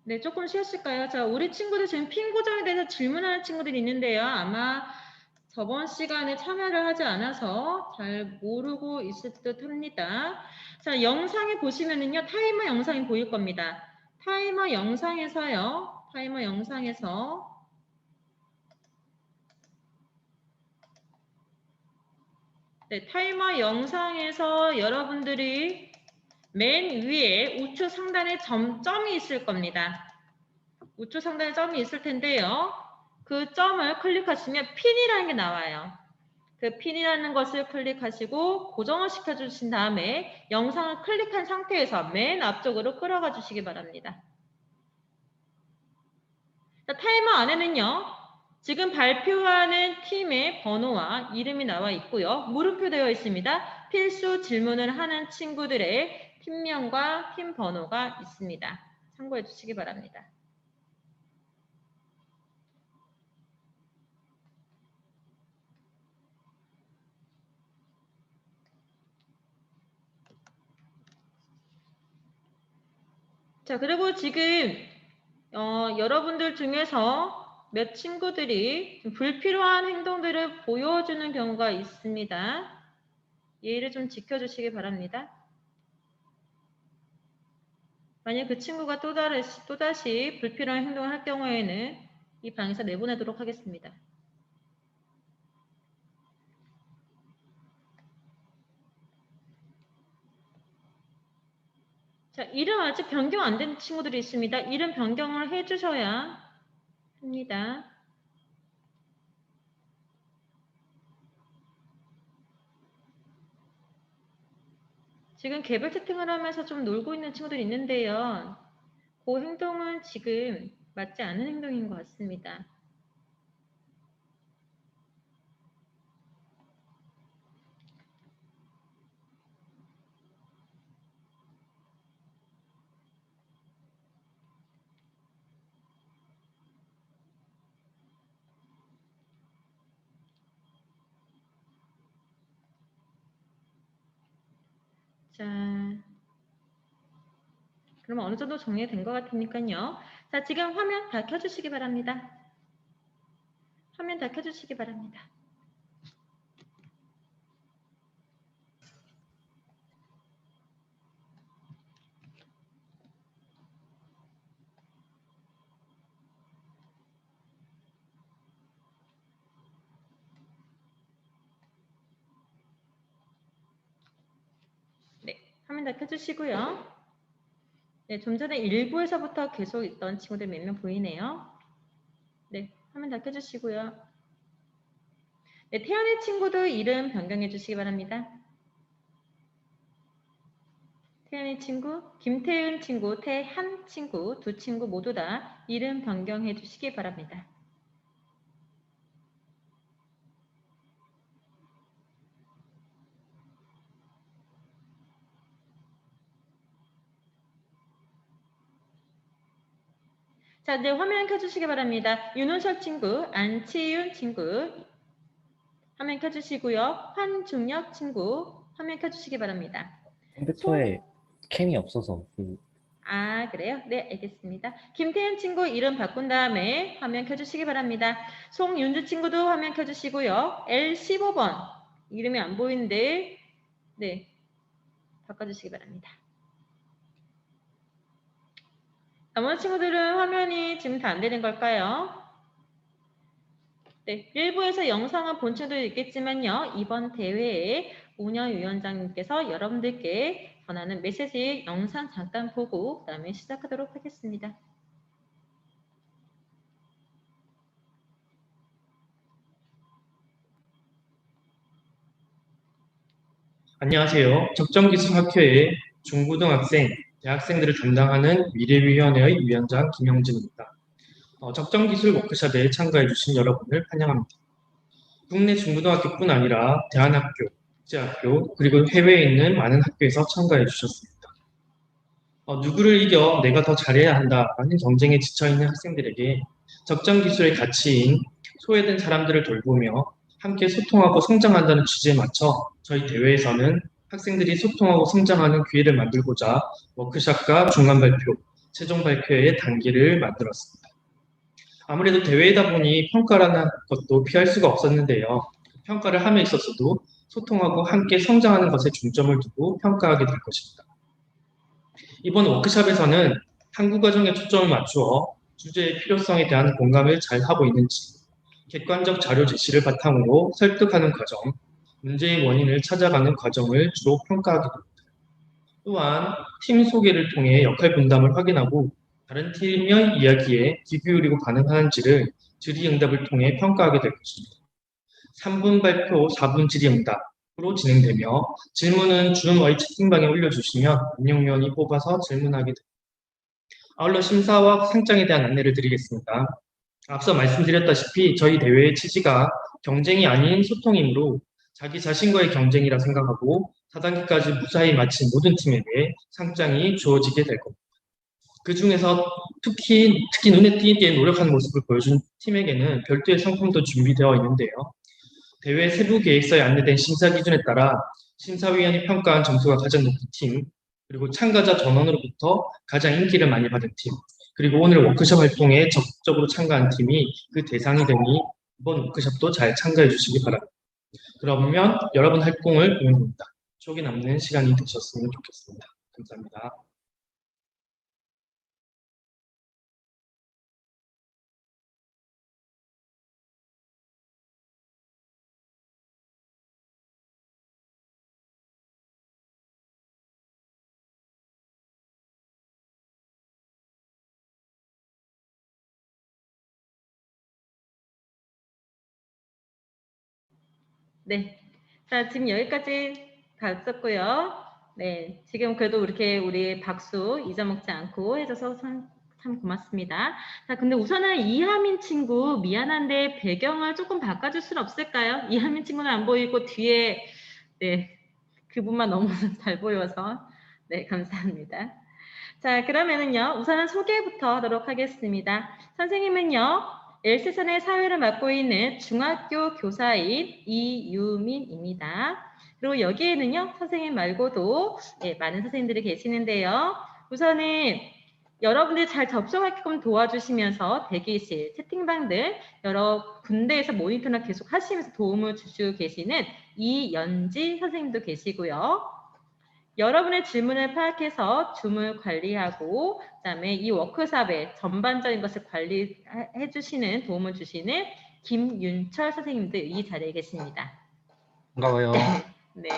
네, 조금 쉬었을까요? 자, 우리 친구들 지금 핀 고정에 대해서 질문하는 친구들이 있는데요. 아마 저번 시간에 참여를 하지 않아서 잘 모르고 있을 듯 합니다. 자, 영상에 보시면은요, 타이머 영상이 보일 겁니다. 타이머 영상에서 네, 타이머 영상에서 여러분들이 맨 위에 우측 상단에 점이 있을 겁니다. 우측 상단에 점이 있을 텐데요. 그 점을 클릭하시면 핀이라는 게 나와요. 그 핀이라는 것을 클릭하시고 고정을 시켜주신 다음에 영상을 클릭한 상태에서 맨 앞쪽으로 끌어가 주시기 바랍니다. 자, 타이머 안에는요. 지금 발표하는 팀의 번호와 이름이 나와 있고요. 물음표 되어 있습니다. 필수 질문을 하는 친구들의 팀명과 팀 번호가 있습니다. 참고해 주시기 바랍니다. 자, 그리고 지금 여러분들 중에서 몇 친구들이 불필요한 행동들을 보여주는 경우가 있습니다. 예의를 좀 지켜주시기 바랍니다. 만약 그 친구가 또다시 불필요한 행동을 할 경우에는 이 방에서 내보내도록 하겠습니다. 자, 이름 아직 변경 안 된 친구들이 있습니다. 이름 변경을 해주셔야 합니다. 지금 개별 채팅을 하면서 좀 놀고 있는 친구들이 있는데요. 그 행동은 지금 맞지 않은 행동인 것 같습니다. 자, 그럼 어느 정도 정리된 것 같으니까요. 자, 지금 화면 다 켜주시기 바랍니다. 화면 다 켜주시기 바랍니다. 네, 화면 다 켜주시고요. 네, 좀 전에 일부에서부터 계속 있던 친구들 몇 명 보이네요. 네, 화면 다 켜주시고요. 네, 태연의 친구도 이름 변경해 주시기 바랍니다. 태연의 친구, 김태은 친구, 태한 친구, 두 친구 모두 다 이름 변경해 주시기 바랍니다. 자, 이제 화면 켜주시기 바랍니다. 윤호철 친구, 안치윤 친구, 화면 켜주시고요. 한중혁 친구, 화면 켜주시기 바랍니다. 컴퓨터에 캠이 없어서 아, 그래요? 네, 알겠습니다. 김태현 친구 이름 바꾼 다음에 화면 켜주시기 바랍니다. 송윤주 친구도 화면 켜주시고요. L15번 이름이 안 보이는데 네, 바꿔주시기 바랍니다. 나머지 친구들은 화면이 지금 다 안 되는 걸까요? 네, 일부에서 영상은 본 친구도 있겠지만요. 이번 대회에 운영위원장님께서 여러분들께 전하는 메시지 영상 잠깐 보고 그다음에 시작하도록 하겠습니다. 안녕하세요. 적정기술학교의 중고등학생, 대학생들을 담당하는 미래위원회의 위원장 김영진입니다. 적정기술 워크숍에 참가해주신 여러분을 환영합니다. 국내 중고등학교뿐 아니라 대안학교, 국제학교, 그리고 해외에 있는 많은 학교에서 참가해주셨습니다. 누구를 이겨 내가 더 잘해야 한다라는 경쟁에 지쳐있는 학생들에게 적정 기술의 가치인 소외된 사람들을 돌보며 함께 소통하고 성장한다는 취지에 맞춰 저희 대회에서는 학생들이 소통하고 성장하는 기회를 만들고자 워크숍과 중간 발표, 최종 발표의 단계를 만들었습니다. 아무래도 대회이다 보니 평가라는 것도 피할 수가 없었는데요. 평가를 함에 있어서도 소통하고 함께 성장하는 것에 중점을 두고 평가하게 될 것입니다. 이번 워크숍에서는 탐구 과정에 초점을 맞추어 주제의 필요성에 대한 공감을 잘 하고 있는지, 객관적 자료 제시를 바탕으로 설득하는 과정, 문제의 원인을 찾아가는 과정을 주로 평가하게 됩니다. 또한 팀 소개를 통해 역할 분담을 확인하고 다른 팀의 이야기에 귀 기울이고 반응하는지를 질의응답을 통해 평가하게 될 것입니다. 3분 발표, 4분 질의응답으로 진행되며 질문은 줌의 채팅방에 올려주시면 운영위원이 뽑아서 질문하게 됩니다. 아울러 심사와 상장에 대한 안내를 드리겠습니다. 앞서 말씀드렸다시피 저희 대회의 취지가 경쟁이 아닌 소통이므로 자기 자신과의 경쟁이라 생각하고 4단계까지 무사히 마친 모든 팀에게 상장이 주어지게 될 겁니다. 그 중에서 특히 눈에 띄게 노력하는 모습을 보여준 팀에게는 별도의 상품도 준비되어 있는데요. 대회 세부 계획서에 안내된 심사 기준에 따라 심사위원이 평가한 점수가 가장 높은 팀, 그리고 참가자 전원으로부터 가장 인기를 많이 받은 팀, 그리고 오늘 워크숍 활동에 적극적으로 참가한 팀이 그 대상이 되니 이번 워크숍도 잘 참가해 주시기 바랍니다. 그러면 여러분 활동을 응원합니다. 추억이 남는 시간이 되셨으면 좋겠습니다. 감사합니다. 네. 자, 지금 여기까지 봤었고요. 네. 지금 그래도 이렇게 우리 박수 잊어먹지 않고 해줘서 참 고맙습니다. 자, 근데 우선은 이하민 친구 미안한데 배경을 조금 바꿔줄 수는 없을까요? 이하민 친구는 안 보이고 뒤에 네. 그분만 너무 잘 보여서 네, 감사합니다. 자, 그러면은요, 우선은 소개부터 하도록 하겠습니다. 선생님은요, 엘스산의 사회를 맡고 있는 중학교 교사인 이유민입니다. 그리고 여기에는요, 선생님 말고도 많은 선생님들이 계시는데요. 우선은 여러분들이 잘 접속하게끔 도와주시면서 대기실, 채팅방들 여러 군데에서 모니터나 계속 하시면서 도움을 주시고 계시는 이연지 선생님도 계시고요. 여러분의 질문을 파악해서 줌을 관리하고 그다음에 이 워크숍의 전반적인 것을 관리해 주시는 도움을 주시는 김윤철 선생님도 이 자리에 계십니다. 반가워요. 네.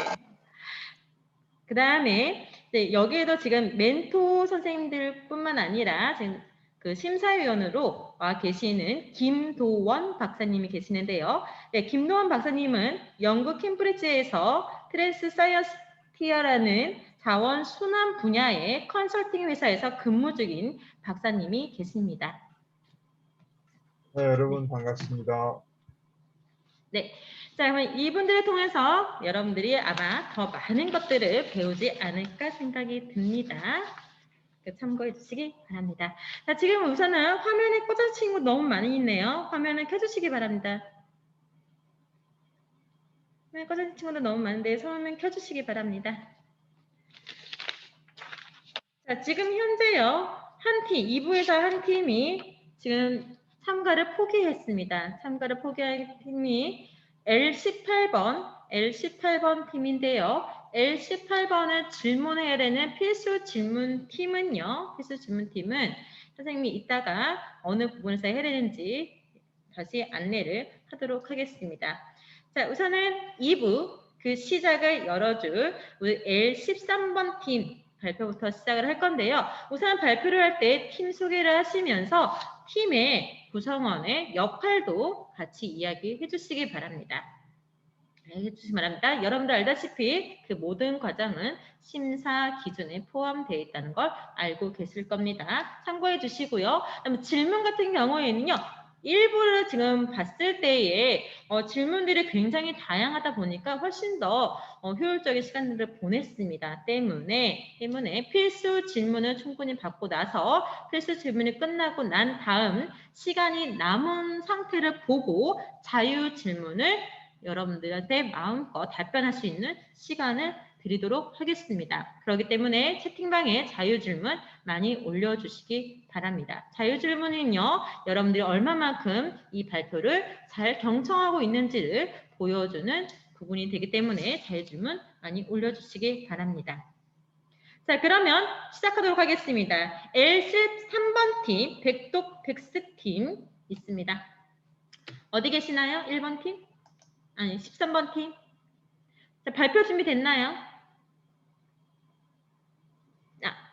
그다음에 여기에도 지금 멘토 선생님들뿐만 아니라 지금 그 심사위원으로 와 계시는 김도원 박사님이 계시는데요. 네, 김도원 박사님은 영국 캠브리지에서 트랜스 사이언티어라는 자원 순환 분야의 컨설팅 회사에서 근무 중인 박사님이 계십니다. 네, 여러분 반갑습니다. 네. 자, 그럼 이분들을 통해서 여러분들이 아마 더 많은 것들을 배우지 않을까 생각이 듭니다. 참고해 주시기 바랍니다. 자, 지금 우선은 화면에 꽂아진 친구 너무 많이 있네요. 화면을 켜주시기 바랍니다. 화면에 꽂아진 친구도 너무 많은데 화면 켜주시기 바랍니다. 자, 지금 현재요. 한 팀, 2부에서 한 팀이 지금 참가를 포기했습니다. 참가를 포기한 팀이 L18번 팀인데요. L18번을 질문해야 되는 필수 질문팀은요. 필수 질문팀은 선생님이 이따가 어느 부분에서 해야 되는지 다시 안내를 하도록 하겠습니다. 자, 우선은 2부 그 시작을 열어줄 우리 L13번 팀 발표부터 시작을 할 건데요. 우선 발표를 할 때 팀 소개를 하시면서 팀의 구성원의 역할도 같이 이야기해 주시기 바랍니다. 해주시기 바랍니다. 여러분들 알다시피 그 모든 과정은 심사 기준에 포함되어 있다는 걸 알고 계실 겁니다. 참고해 주시고요. 그다음에 질문 같은 경우에는요. 일부를 지금 봤을 때에 질문들이 굉장히 다양하다 보니까 훨씬 더 효율적인 시간들을 보냈습니다. 때문에 필수 질문을 충분히 받고 나서 필수 질문이 끝나고 난 다음 시간이 남은 상태를 보고 자유 질문을 여러분들한테 마음껏 답변할 수 있는 시간을 드리도록 하겠습니다. 그렇기 때문에 채팅방에 자유질문 많이 올려주시기 바랍니다. 자유질문은요, 여러분들이 얼마만큼 이 발표를 잘 경청하고 있는지를 보여주는 부분이 되기 때문에 자유질문 많이 올려주시기 바랍니다. 자, 그러면 시작하도록 하겠습니다. L13번 팀, 백독백스 팀 있습니다. 어디 계시나요? 1번 팀? 아니, 13번 팀? 자, 발표 준비됐나요?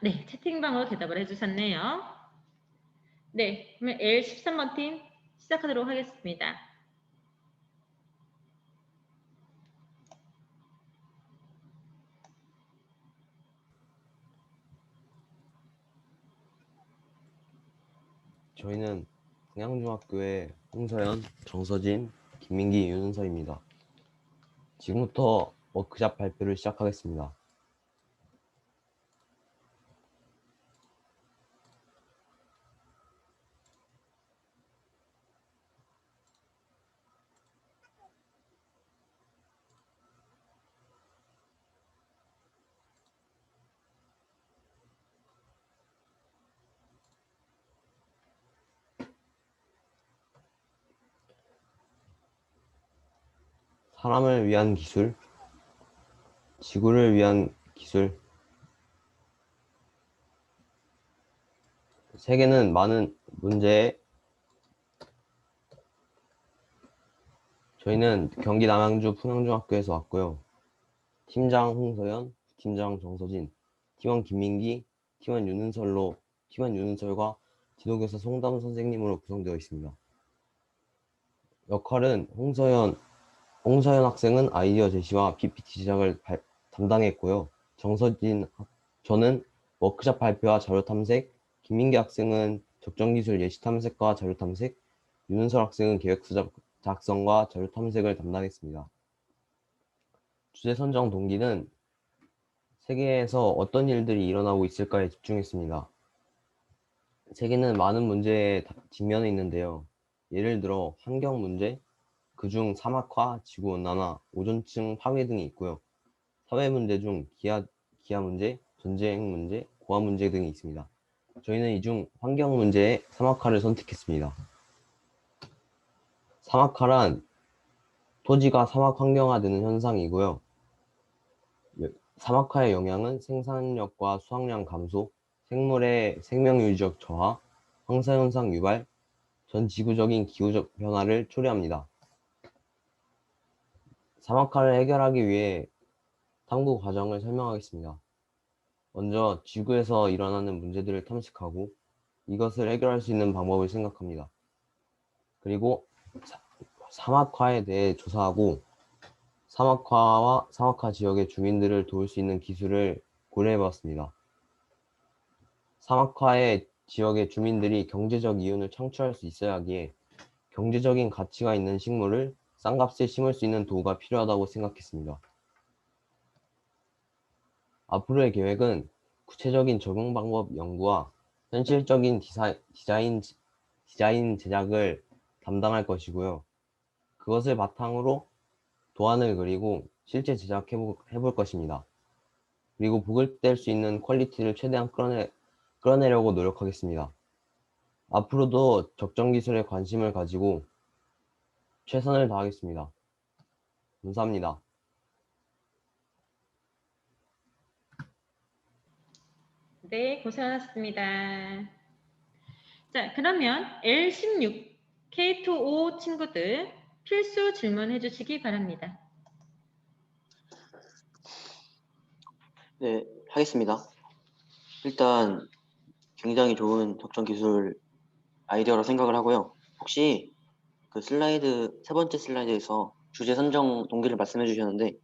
네, 채팅방으로 대답을 해주셨네요. 네, 그러면 L13번 팀 시작하도록 하겠습니다. 저희는 동양중학교의 홍서연, 정서진, 김민기, 윤은서입니다. 지금부터 워크샵 발표를 시작하겠습니다. 사람을 위한 기술, 지구를 위한 기술. 세계는 많은 문제에 저희는 경기 남양주 풍양중학교에서 왔고요. 팀장 홍서연, 팀장 정서진, 팀원 김민기, 팀원 윤은설과 지도교사 송담 선생님으로 구성되어 있습니다. 역할은 홍서연 학생은 아이디어 제시와 PPT 제작을 담당했고요. 저는 워크샵 발표와 자료 탐색, 김민기 학생은 적정기술 예시 탐색과 자료 탐색, 윤은설 학생은 계획서 작성과 자료 탐색을 담당했습니다. 주제 선정 동기는 세계에서 어떤 일들이 일어나고 있을까에 집중했습니다. 세계는 많은 문제에 직면해 있는데요. 예를 들어 환경 문제, 그중 사막화, 지구온난화, 오존층 파괴 등이 있고요. 사회 문제 중 기아 문제, 전쟁 문제, 고아 문제 등이 있습니다. 저희는 이 중 환경 문제의 사막화를 선택했습니다. 사막화란 토지가 사막 환경화되는 현상이고요. 사막화의 영향은 생산력과 수확량 감소, 생물의 생명유지적 저하, 황사현상 유발, 전 지구적인 기후적 변화를 초래합니다. 사막화를 해결하기 위해 탐구 과정을 설명하겠습니다. 먼저 지구에서 일어나는 문제들을 탐색하고 이것을 해결할 수 있는 방법을 생각합니다. 그리고 사막화에 대해 조사하고 사막화와 사막화 지역의 주민들을 도울 수 있는 기술을 고려해봤습니다. 사막화의 지역의 주민들이 경제적 이윤을 창출할 수 있어야 하기에 경제적인 가치가 있는 식물을 싼 값에 심을 수 있는 도구가 필요하다고 생각했습니다. 앞으로의 계획은 구체적인 적용 방법 연구와 현실적인 디자인 제작을 담당할 것이고요. 그것을 바탕으로 도안을 그리고 실제 제작해 볼 것입니다. 그리고 보급될 수 있는 퀄리티를 최대한 끌어내려고 노력하겠습니다. 앞으로도 적정 기술에 관심을 가지고 최선을 다하겠습니다. 감사합니다. 네, 고생하셨습니다. 자, 그러면 L16 K2O 친구들 필수 질문해 주시기 바랍니다. 네, 하겠습니다. 일단 굉장히 좋은 적정 기술 아이디어라 생각을 하고요. 혹시 그 슬라이드, 세 번째 슬라이드에서 주제 선정 동기를 말씀해 주셨는데,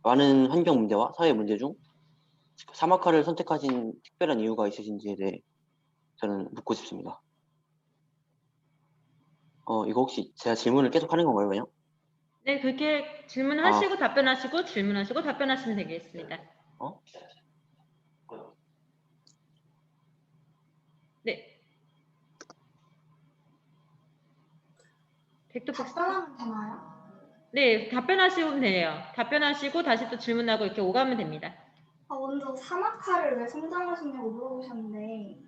많은 환경 문제와 사회 문제 중 사막화를 선택하신 특별한 이유가 있으신지에 대해 저는 묻고 싶습니다. 이거 혹시 제가 질문을 계속 하는 건가요, 그냥? 네, 그렇게 질문하시고 답변하시고 질문하시고 답변하시면 되겠습니다. 어? 네. 팩트폭스. 답변하면 되나요? 네, 답변하시면 돼요. 답변하시고 다시 또 질문하고 이렇게 오가면 됩니다. 먼저 사막화를 왜 선정하셨냐고 물어보셨는데,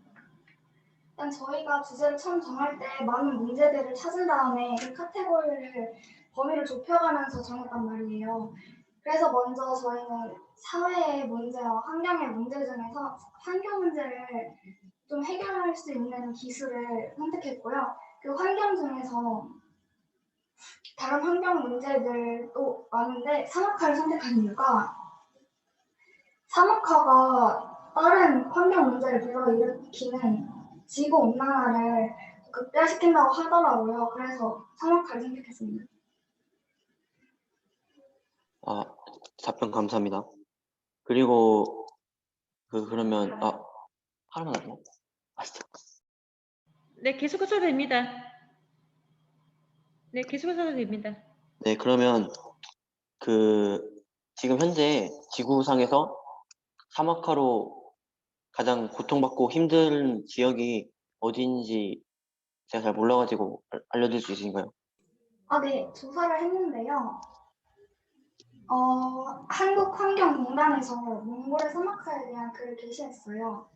일단 저희가 주제를 처음 정할 때 많은 문제들을 찾은 다음에 그 카테고리를 범위를 좁혀가면서 정했단 말이에요. 그래서 먼저 저희는 사회의 문제와 환경의 문제 중에서 환경 문제를 좀 해결할 수 있는 기술을 선택했고요. 그 환경 중에서 다른 환경 문제들도 많은데 사막화를 선택한 이유가 사막화가 다른 환경 문제를 불러일으키는 지구온난화를 극대화시킨다고 하더라고요. 그래서 사막화를 선택했습니다. 답변 감사합니다. 그리고 그러면 하나만 더. 진짜. 네, 계속하셔도 됩니다. 네, 계속하셔도 됩니다. 네, 그러면 지금 현재 지구상에서 사막화로 가장 고통받고 힘든 지역이 어디인지 제가 잘 몰라가지고 알려줄 수 있으신가요? 네, 조사를 했는데요. 한국환경공단에서 몽골의 사막화에 대한 글을 게시했어요.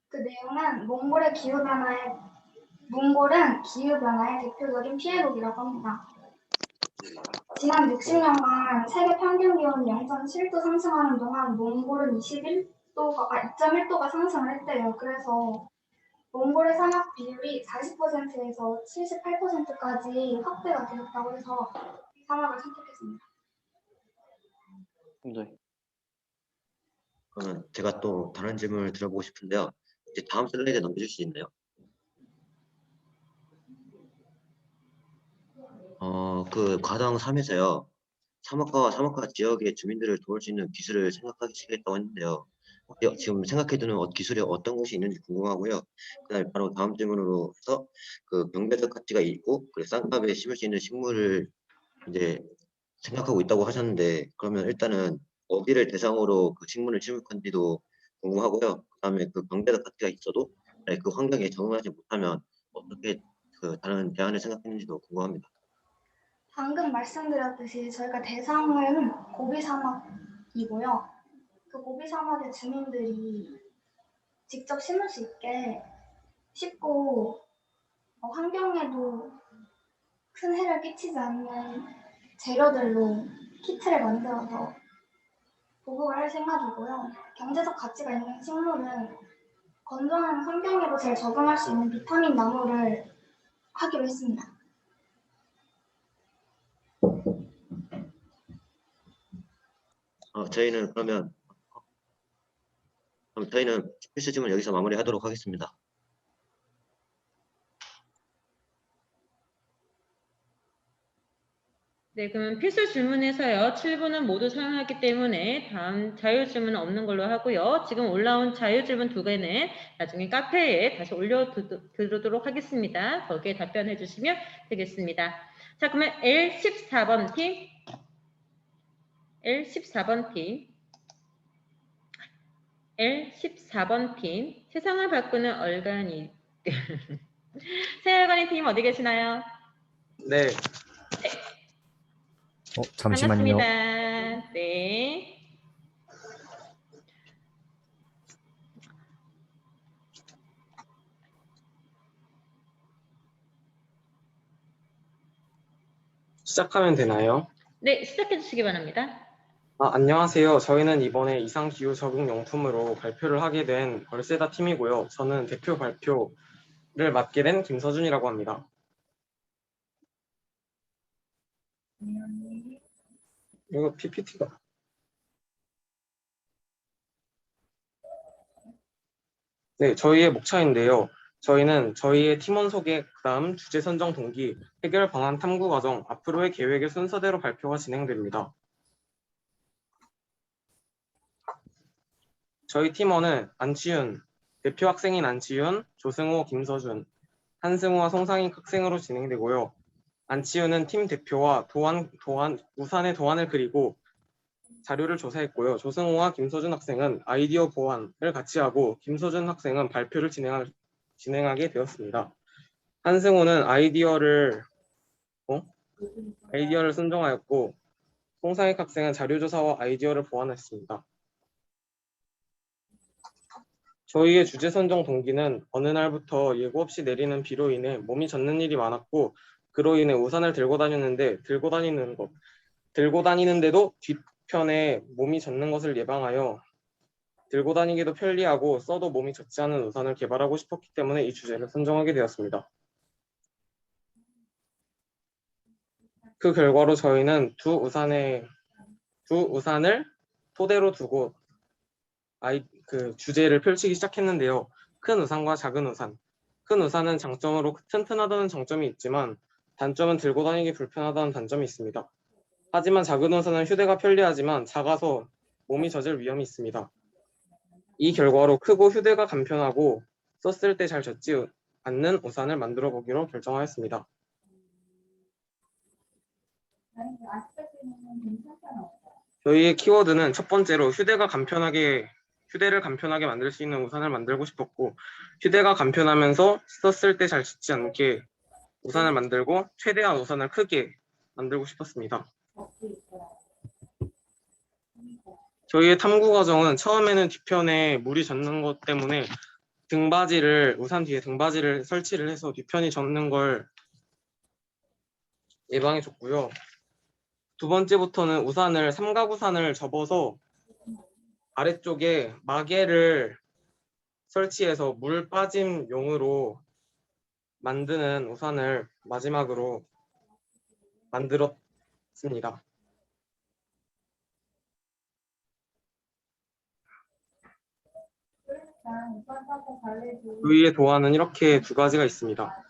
그 내용은 몽골은 기후변화의 대표적인 피해국이라고 합니다. 지난 60년간 세계 평균 기온이 0.7도 상승하는 동안 몽골은 2.1도가 상승을 했대요. 그래서 몽골의 사막 비율이 40%에서 78%까지 확대가 되었다고 해서 사막을 선택했습니다. 네. 그러면 제가 또 다른 질문을 드려보고 싶은데요. 이제 다음 슬라이드 넘겨줄 수 있나요? 그 과정 3에서요. 사막과 지역의 주민들을 도울 수 있는 기술을 생각하시겠다고 했는데요. 지금 생각해두는 기술이 어떤 것이 있는지 궁금하고요. 그다음에 바로 다음 질문으로 해서 그 경제적 가치가 있고 그리고 쌍값에 심을 수 있는 식물을 이제 생각하고 있다고 하셨는데 그러면 일단은 어디를 대상으로 그 식물을 심을 건지도 궁금하고요. 그다음에 그 경제적 가치가 있어도 그 환경에 적응하지 못하면 어떻게 그 다른 대안을 생각했는지도 궁금합니다. 방금 말씀드렸듯이 저희가 대상은 고비 사막이고요. 그 고비 사막의 주민들이 직접 심을 수 있게 쉽고 환경에도 큰 해를 끼치지 않는 재료들로 키트를 만들어서 보급을 할 생각이고요. 경제적 가치가 있는 식물은 건조한 환경에도 잘 적응할 수 있는 비타민 나무를 하기로 했습니다. 저희는 그럼 저희는 필수 질문 여기서 마무리하도록 하겠습니다. 네, 그러면 필수 질문에서요. 7분은 모두 사용했기 때문에 다음 자유 질문은 없는 걸로 하고요. 지금 올라온 자유 질문 2개는 나중에 카페에 다시 올려두도록 하겠습니다. 거기에 답변해 주시면 되겠습니다. 자, 그러면 L14번 팀. L14번 팀. 세상을 바꾸는 얼간이. 세월간이 팀 어디 계시나요? 네. 잠시만요. 반갑습니다. 네. 시작하면 되나요? 네, 시작해 주시기 바랍니다. 안녕하세요. 저희는 이번에 이상기후 적응용품으로 발표를 하게 된 벌세다 팀이고요. 저는 대표 발표를 맡게 된 김서준이라고 합니다. 이거 PPT가. 네, 저희의 목차인데요. 저희는 저희의 팀원 소개, 그다음 주제 선정 동기, 해결 방안 탐구 과정, 앞으로의 계획의 순서대로 발표가 진행됩니다. 저희 팀원은 안치윤, 대표 학생인 안치윤, 조승호, 김서준, 한승우와 송상익 학생으로 진행되고요. 안치우는 팀 대표와 우산의 도안을 그리고 자료를 조사했고요. 조승호와 김소준 학생은 아이디어 보완을 같이 하고 김소준 학생은 발표를 진행하게 되었습니다. 한승우는 아이디어를 선정하였고 송상익 학생은 자료조사와 아이디어를 보완했습니다. 저희의 주제 선정 동기는 어느 날부터 예고 없이 내리는 비로 인해 몸이 젖는 일이 많았고 그로 인해 우산을 들고 다니는데도 뒤편에 몸이 젖는 것을 예방하여 들고 다니기도 편리하고 써도 몸이 젖지 않는 우산을 개발하고 싶었기 때문에 이 주제를 선정하게 되었습니다. 그 결과로 저희는 두 우산을 토대로 두고 주제를 펼치기 시작했는데요. 큰 우산과 작은 우산. 큰 우산은 장점으로 튼튼하다는 장점이 있지만 단점은 들고 다니기 불편하다는 단점이 있습니다. 하지만 작은 우산은 휴대가 편리하지만 작아서 몸이 젖을 위험이 있습니다. 이 결과로 크고 휴대가 간편하고 썼을 때 잘 젖지 않는 우산을 만들어 보기로 결정하였습니다. 저희의 키워드는 첫 번째로 휴대를 간편하게 만들 수 있는 우산을 만들고 싶었고 휴대가 간편하면서 썼을 때 잘 젖지 않게 우산을 만들고 최대한 우산을 크게 만들고 싶었습니다. 저희의 탐구 과정은 처음에는 뒤편에 물이 젖는 것 때문에 우산 뒤에 등받이를 설치를 해서 뒤편이 젖는 걸 예방해 줬고요. 두 번째부터는 삼각우산을 접어서 아래쪽에 마개를 설치해서 물 빠짐용으로 만드는 우산을 마지막으로 만들었습니다. 저희의 도안은 이렇게 두 가지가 있습니다.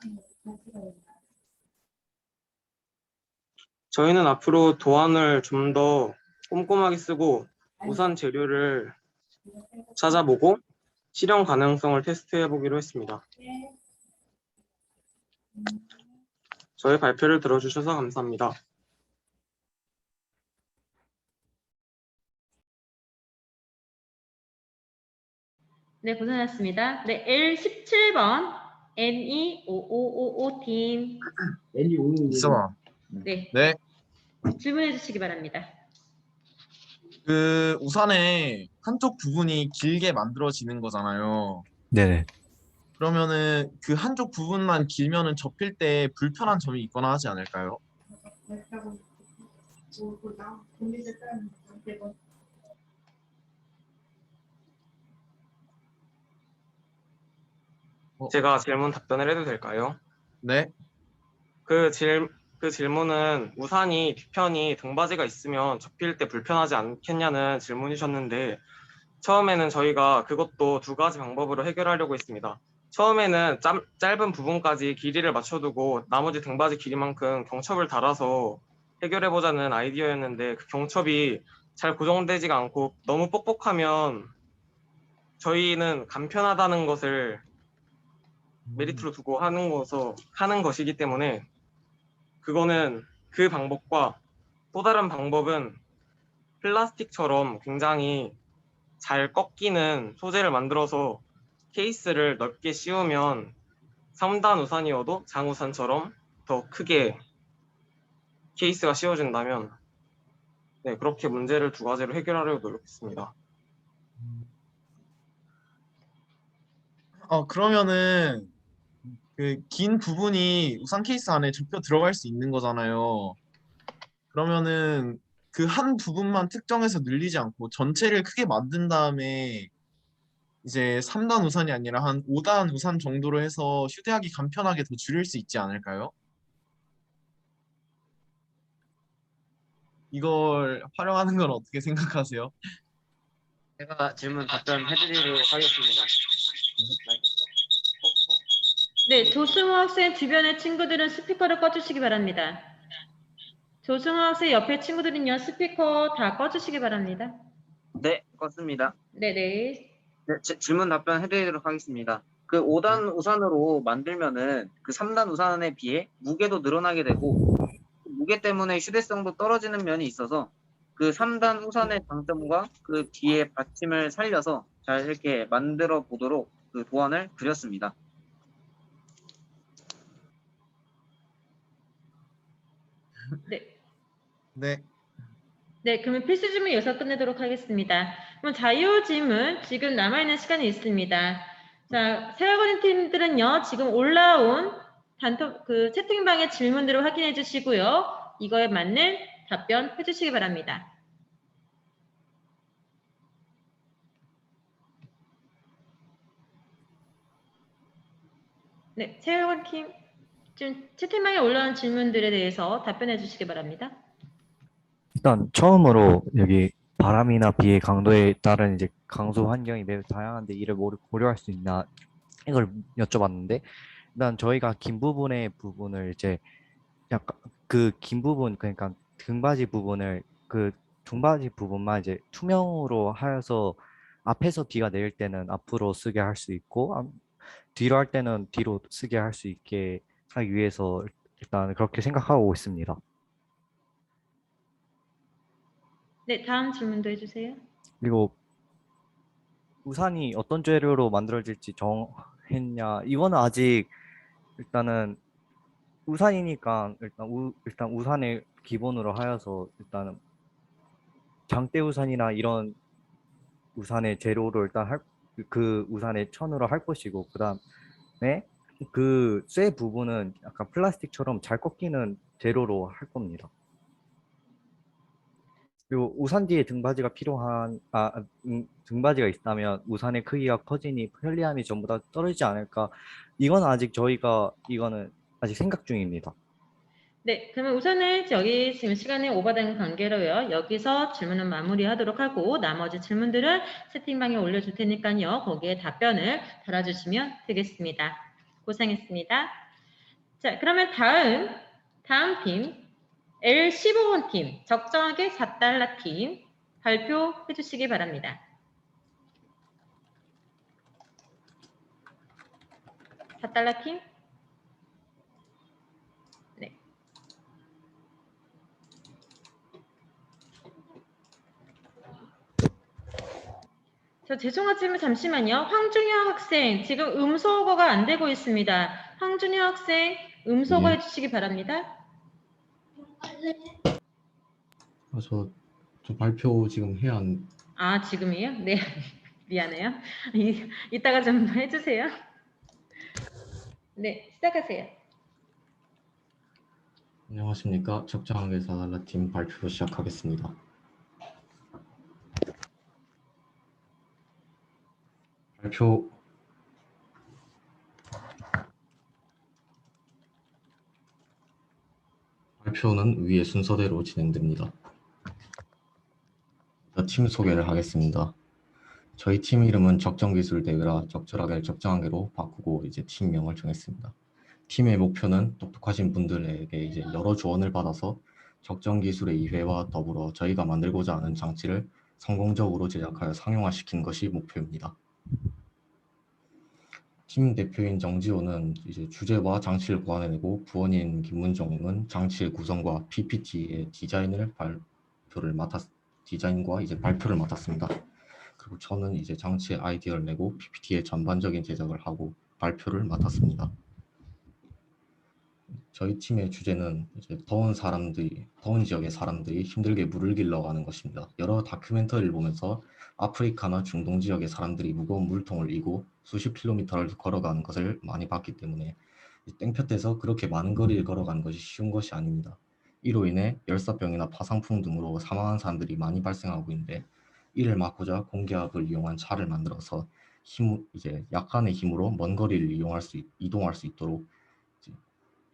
저희는 앞으로 도안을 좀 더 꼼꼼하게 쓰고 우산 재료를 찾아보고 실현 가능성을 테스트해 보기로 했습니다. 저희 발표를 들어주셔서 감사합니다. 네, 고생하셨습니다. 네, L17번 NE5555팀. 있어봐. 네. 네. 질문해 주시기 바랍니다. 그 우산의 한쪽 부분이 길게 만들어지는 거잖아요. 네네. 그러면은 그 한쪽 부분만 길면은 접힐 때 불편한 점이 있거나 하지 않을까요? 제가 질문 답변을 해도 될까요? 네. 그 질문은 우산이 뒤편이 등받이가 있으면 접힐 때 불편하지 않겠냐는 질문이셨는데 처음에는 저희가 그것도 두 가지 방법으로 해결하려고 했습니다. 처음에는 짧은 부분까지 길이를 맞춰두고 나머지 등받이 길이만큼 경첩을 달아서 해결해보자는 아이디어였는데 그 경첩이 잘 고정되지가 않고 너무 뻑뻑하면 저희는 간편하다는 것을 메리트로 두고 하는 것이기 때문에 그거는 그 방법과 또 다른 방법은 플라스틱처럼 굉장히 잘 꺾이는 소재를 만들어서 케이스를 넓게 씌우면 3단 우산이어도 장우산처럼 더 크게 케이스가 씌워진다면 네, 그렇게 문제를 두 가지로 해결하려고 노력했습니다. 그러면은 그 긴 부분이 우산 케이스 안에 접혀 들어갈 수 있는 거잖아요. 그러면은 그 한 부분만 특정해서 늘리지 않고 전체를 크게 만든 다음에 이제 3단 우산이 아니라 한 5단 우산 정도로 해서 휴대하기 간편하게 더 줄일 수 있지 않을까요? 이걸 활용하는 건 어떻게 생각하세요? 제가 질문 답변해드리도록 하겠습니다. 네, 조승호 학생 주변의 친구들은 스피커를 꺼주시기 바랍니다. 조승호 학생 옆에 친구들은요, 스피커 다 꺼주시기 바랍니다. 네, 껐습니다. 네네. 네, 질문 답변해드리도록 하겠습니다. 그 5단 우산으로 만들면은 그 3단 우산에 비해 무게도 늘어나게 되고 무게 때문에 휴대성도 떨어지는 면이 있어서 그 3단 우산의 장점과 그 뒤에 받침을 살려서 잘 이렇게 만들어 보도록 그 도안을 그렸습니다. 네. 네. 네, 그러면 필수 질문 여기서 끝내도록 하겠습니다. 그럼 자유 질문 지금 남아있는 시간이 있습니다. 자, 세월거린 팀들은요, 지금 올라온 단톡 그 채팅방의 질문들을 확인해 주시고요. 이거에 맞는 답변 해주시기 바랍니다. 네, 세월거린 팀 지금 채팅방에 올라온 질문들에 대해서 답변해 주시기 바랍니다. 일단 처음으로 여기 바람이나 비의 강도에 따른 이제 강수 환경이 매우 다양한데 이를 고려할 수 있나 이걸 여쭤봤는데 일단 저희가 긴 부분을 이제 약간 그 긴 부분 그러니까 등받이 부분을 그 중바지 부분만 이제 투명으로 하여서 앞에서 비가 내릴 때는 앞으로 쓰게 할 수 있고 뒤로 할 때는 뒤로 쓰게 할 수 있게 하기 위해서 일단 그렇게 생각하고 있습니다. 네, 다음 질문도 해주세요. 그리고 우산이 어떤 재료로 만들어질지 정했냐? 이거는 아직 일단은 우산이니까 일단 우산을 기본으로 하여서 일단은 장대 우산이나 이런 우산의 재료로 일단 그 우산의 천으로 할 것이고 그다음에 그 쇠 부분은 약간 플라스틱처럼 잘 꺾이는 재료로 할 겁니다. 그리고 우산 뒤에 등받이가 등받이가 있다면 우산의 크기가 커지니 편리함이 전부 다 떨어지지 않을까? 이건 아직 생각 중입니다. 네, 그러면 우선은 여기 지금 시간이 오버된 관계로요. 여기서 질문은 마무리하도록 하고 나머지 질문들은 채팅방에 올려줄 테니까요. 거기에 답변을 달아주시면 되겠습니다. 고생했습니다. 자, 그러면 다음 팀 L15번 팀 적정하게 4달러 팀 발표해 주시기 바랍니다. 4달러 팀? 네. 저 죄송하지만 잠시만요. 황준혁 학생 지금 음소거가 안 되고 있습니다. 황준혁 학생 음소거 예. 해주시기 바랍니다. 저 발표 지금 해야 한, 아, 지금이에요? 네. 미안해요. 이따가 좀 해주세요. 네, 시작하세요. 안녕하십니까. 적정하게 4달러 팀 발표 시작하겠습니다. 발표는 위의 순서대로 진행됩니다. 팀 소개를 하겠습니다. 저희 팀 이름은 적정기술대회라 적절하게 적정하게로 바꾸고 이제 팀명을 정했습니다. 팀의 목표는 똑똑하신 분들에게 이제 여러 조언을 받아서 적정기술의 이회와 더불어 저희가 만들고자 하는 장치를 성공적으로 제작하여 상용화시키는 것이 목표입니다. 팀 대표인 정지호는 이제 주제와 장치를 고안해내고 부원인 김문정은 장치의 구성과 PPT의 디자인과 이제 발표를 맡았습니다. 그리고 저는 이제 장치의 아이디어를 내고 PPT의 전반적인 제작을 하고 발표를 맡았습니다. 저희 팀의 주제는 이제 더운 지역의 사람들이 힘들게 물을 길러가는 것입니다. 여러 다큐멘터리를 보면서 아프리카나 중동 지역의 사람들이 무거운 물통을 이고 수십 킬로미터를 걸어가는 것을 많이 봤기 때문에 땡볕에서 그렇게 많은 거리를 걸어가는 것이 쉬운 것이 아닙니다. 이로 인해 열사병이나 파상풍 등으로 사망한 사람들이 많이 발생하고 있는데 이를 막고자 공기압을 이용한 차를 만들어서 이제 약간의 힘으로 먼 거리를 이동할 수 있도록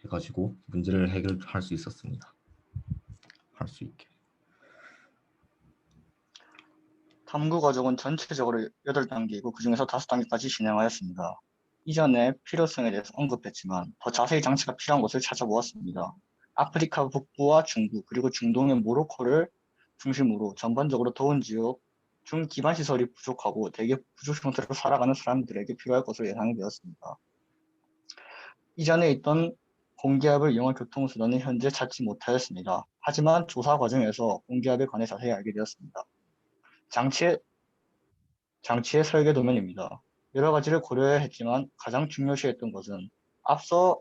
해가지고 문제를 해결할 수 있었습니다. 할 수 있게. 탐구 과정은 전체적으로 8단계이고 그중에서 5단계까지 진행하였습니다. 이전에 필요성에 대해서 언급했지만 더 자세히 장치가 필요한 곳을 찾아보았습니다. 아프리카 북부와 중부 그리고 중동의 모로코를 중심으로 전반적으로 더운 지역 중기반 시설이 부족하고 대기 부족 형태로 살아가는 사람들에게 필요할 것으로 예상이 되었습니다. 이전에 있던 공기압을 이용한 교통수단은 현재 찾지 못하였습니다. 하지만 조사 과정에서 공기압에 관해 자세히 알게 되었습니다. 장치의 설계 도면입니다. 여러 가지를 고려해야 했지만 가장 중요시했던 것은 앞서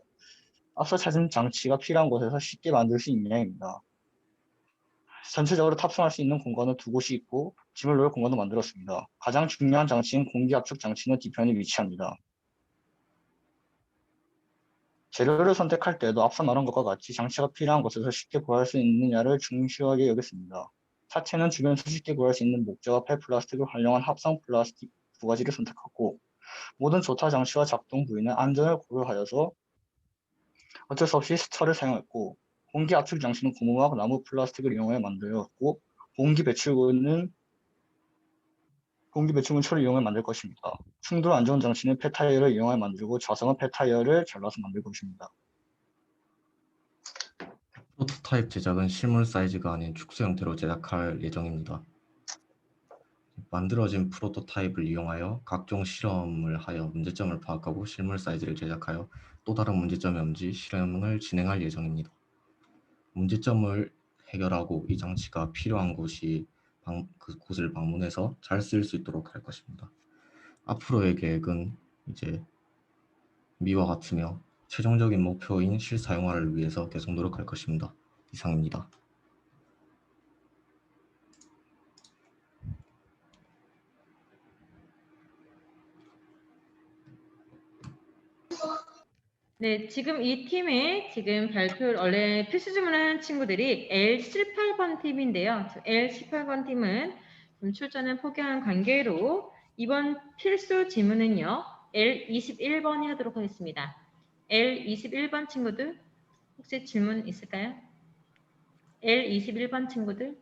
찾은 장치가 필요한 곳에서 쉽게 만들 수 있냐입니다. 전체적으로 탑승할 수 있는 공간은 2곳이 있고 짐을 놓을 공간도 만들었습니다. 가장 중요한 장치인 공기압축 장치는 뒤편에 위치합니다. 재료를 선택할 때도 앞서 말한 것과 같이 장치가 필요한 곳에서 쉽게 구할 수 있느냐를 중요하게 여겼습니다. 차체는 주변에서 쉽게 구할 수 있는 목재와 폐플라스틱을 활용한 합성 플라스틱 2가지를 선택하고 모든 조타 장치와 작동 부위는 안전을 고려하여서 어쩔 수 없이 스철을 사용했고 공기 압축 장치는 고무와 나무 플라스틱을 이용해 만들었고 공기 배출구는 철을 이용해 만들 것입니다. 충돌 안전 장치는 폐타이어를 이용해 만들고 좌석은 폐타이어를 잘라서 만들 것입니다. 프로토타입 제작은 실물 사이즈가 아닌 축소 형태로 제작할 예정입니다. 만들어진 프로토타입을 이용하여 각종 실험을 하여 문제점을 파악하고 실물 사이즈를 제작하여 또 다른 문제점이 없는지 실험을 진행할 예정입니다. 문제점을 해결하고 이 장치가 필요한 그곳을 방문해서 잘 쓸 수 있도록 할 것입니다. 앞으로의 계획은 이제 미와 같으며 최종적인 목표인 실사용화를 위해서 계속 노력할 것입니다. 이상입니다. 네, 지금 이 팀의 지금 발표를 원래 필수 질문하는 친구들이 L18번 팀인데요. L18번 팀은 출전을 포기한 관계로 이번 필수 질문은요. L21번이 하도록 하겠습니다. L21번 친구들 혹시 질문 있을까요? L21번 친구들.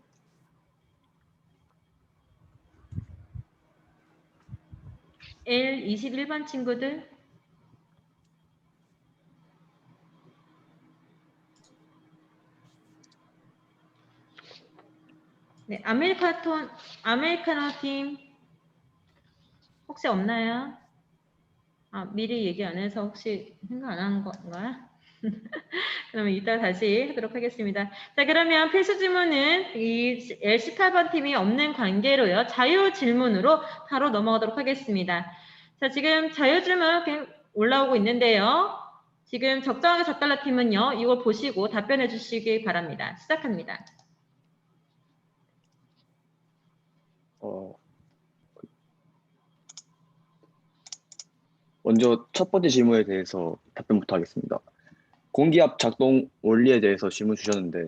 L21번 친구들. 네, 아메리카노 팀 혹시 없나요? 미리 얘기 안 해서 혹시 생각 안 한 건가? 그러면 이따 다시 하도록 하겠습니다. 자, 그러면 필수 질문은 이 L18번 팀이 없는 관계로요. 자유 질문으로 바로 넘어가도록 하겠습니다. 자, 지금 자유 질문 올라오고 있는데요. 지금 적정하게 작달라 팀은요. 이걸 보시고 답변해 주시기 바랍니다. 시작합니다. 먼저 첫 번째 질문에 대해서 답변부터 하겠습니다. 공기압 작동 원리에 대해서 질문 주셨는데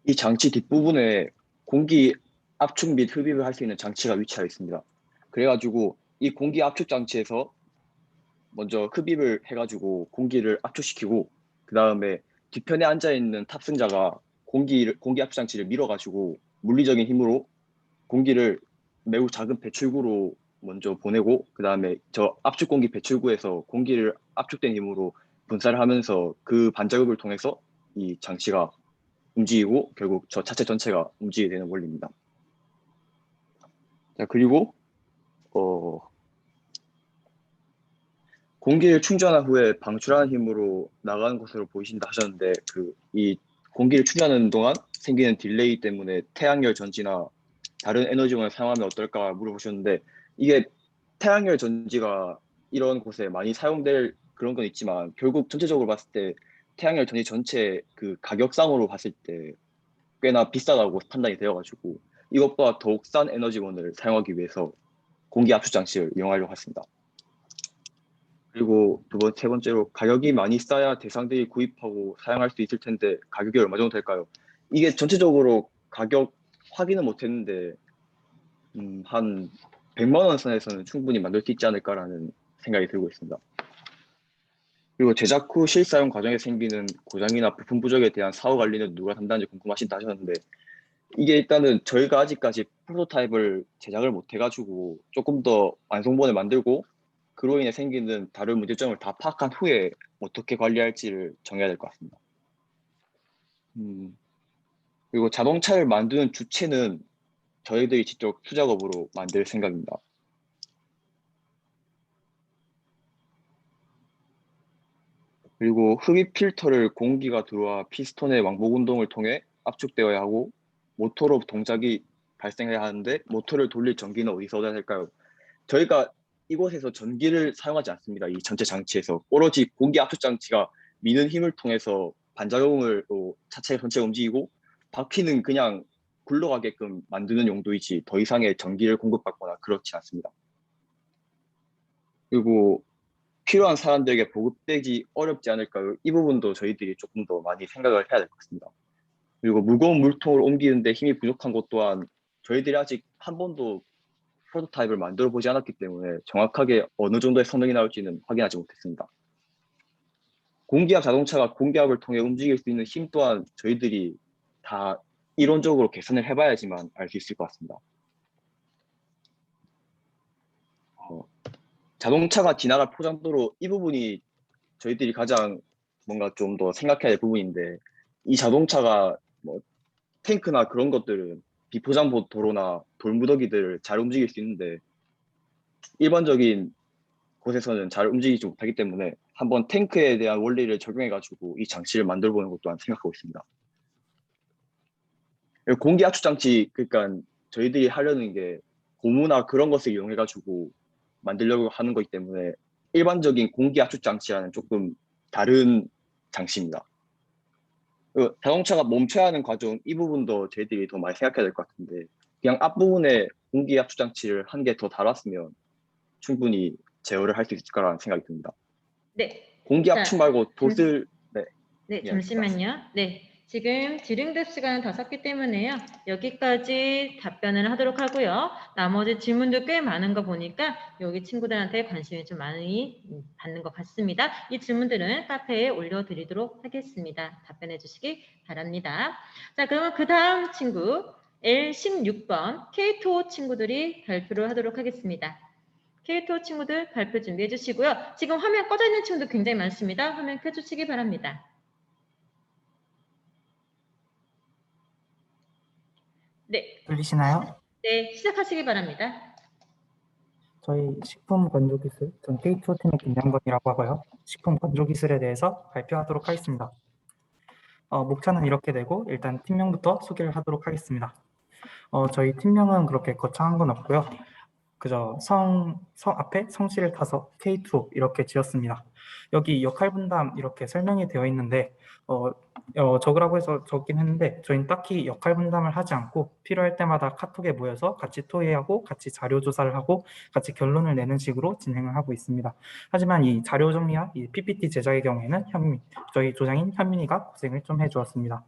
이 장치 뒷부분에 공기 압축 및 흡입을 할 수 있는 장치가 위치하여 있습니다. 그래가지고 이 공기 압축 장치에서 먼저 흡입을 해가지고 공기를 압축시키고 그 다음에 뒤편에 앉아있는 탑승자가 공기 압축 장치를 밀어가지고 물리적인 힘으로 공기를 매우 작은 배출구로 먼저 보내고 그 다음에 저 압축 공기 배출구에서 공기를 압축된 힘으로 분사를 하면서 그 반작용을 통해서 이 장치가 움직이고 결국 저 차체 전체가 움직이게 되는 원리입니다. 자, 그리고 공기를 충전한 후에 방출하는 힘으로 나가는 것으로 보이신다 하셨는데 이 공기를 충전하는 동안 생기는 딜레이 때문에 태양열 전지나 다른 에너지원을 사용하면 어떨까 물어보셨는데 이게 태양열 전지가 이런 곳에 많이 사용될 그런 건 있지만 결국 전체적으로 봤을 때 태양열 전지 전체 그 가격상으로 봤을 때 꽤나 비싸다고 판단이 되어가지고 이것보다 더욱 싼 에너지원을 사용하기 위해서 공기 압축 장치를 이용하려고 했습니다. 그리고 세 번째로 가격이 많이 싸야 대상들이 구입하고 사용할 수 있을 텐데 가격이 얼마 정도 될까요? 이게 전체적으로 가격 확인은 못했는데 한 100만 원 선에서는 충분히 만들 수 있지 않을까라는 생각이 들고 있습니다. 그리고 제작 후 실사용 과정에 생기는 고장이나 부품 부족에 대한 사후 관리는 누가 담당하는지 궁금하신다 하셨는데 이게 일단은 저희가 아직까지 프로토타입을 제작을 못 해가지고 조금 더 완성본을 만들고 그로 인해 생기는 다른 문제점을 다 파악한 후에 어떻게 관리할지를 정해야 될 것 같습니다. 그리고 자동차를 만드는 주체는 저희들이 직접 투작업으로 만들 생각입니다. 그리고 흡입 필터를 공기가 들어와 피스톤의 왕복 운동을 통해 압축되어야 하고 모터로 동작이 발생해야 하는데 모터를 돌릴 전기는 어디서 얻어야 할까요? 저희가 이곳에서 전기를 사용하지 않습니다. 이 전체 장치에서 오로지 공기 압축 장치가 미는 힘을 통해서 반작용으로 차체가 전체가 움직이고 바퀴는 그냥 굴러가게끔 만드는 용도이지 더 이상의 전기를 공급받거나 그렇지 않습니다. 그리고 필요한 사람들에게 보급되기 어렵지 않을까요? 이 부분도 저희들이 조금 더 많이 생각을 해야 될 것 같습니다. 그리고 무거운 물통을 옮기는데 힘이 부족한 것 또한 저희들이 아직 한 번도 프로토타입을 만들어 보지 않았기 때문에 정확하게 어느 정도의 성능이 나올지는 확인하지 못했습니다. 공기압 자동차가 공기압을 통해 움직일 수 있는 힘 또한 저희들이 다 이론적으로 계산을 해봐야지만 알 수 있을 것 같습니다. 자동차가 지나갈 포장도로 이 부분이 저희들이 가장 뭔가 좀 더 생각해야 할 부분인데 이 자동차가 뭐 탱크나 그런 것들은 비포장 도로나 돌무더기들을 잘 움직일 수 있는데 일반적인 곳에서는 잘 움직이지 못하기 때문에 한번 탱크에 대한 원리를 적용해가지고 이 장치를 만들어 보는 것도 생각하고 있습니다. 공기 압축 장치, 그러니까 저희들이 하려는 게 고무나 그런 것을 이용해가지고 만들려고 하는 거기 때문에 일반적인 공기 압축 장치와는 조금 다른 장치입니다. 자동차가 멈춰야 하는 과정, 이 부분도 저희들이 더 많이 생각해야 될 것 같은데 그냥 앞부분에 공기 압축 장치를 한 개 더 달았으면 충분히 제어를 할 수 있을 거라는 생각이 듭니다. 네. 공기 자, 압축 말고 돛을 네, 잠시만요. 네, 지금 질의응답 시간은 다 섰기 때문에요. 여기까지 답변을 하도록 하고요. 나머지 질문도 꽤 많은 거 보니까 여기 친구들한테 관심이 좀 많이 받는 것 같습니다. 이 질문들은 카페에 올려드리도록 하겠습니다. 답변해 주시기 바랍니다. 자, 그러면 그 다음 친구 L16번 K2 친구들이 발표를 하도록 하겠습니다. K2 친구들 발표 준비해 주시고요. 지금 화면 꺼져 있는 친구들 굉장히 많습니다. 화면 켜주시기 바랍니다. 네. 들리시나요? 네, 시작하시기 바랍니다. 저희 식품 건조 기술, 전 K2 팀의 김양건이라고 하고요. 식품 건조 기술에 대해서 발표하도록 하겠습니다. 목차는 이렇게 되고 일단 팀명부터 소개를 하도록 하겠습니다. 저희 팀명은 그렇게 거창한 건 없고요. 그저 성 앞에 성씨를 타서 K2 이렇게 지었습니다. 여기 역할 분담 이렇게 설명이 되어 있는데 적으라고 해서 적긴 했는데 저희는 딱히 역할 분담을 하지 않고 필요할 때마다 카톡에 모여서 같이 토의하고 같이 자료 조사를 하고 같이 결론을 내는 식으로 진행을 하고 있습니다. 하지만 이 자료 정리와 이 PPT 제작의 경우에는 저희 조장인 현민이가 고생을 좀 해주었습니다.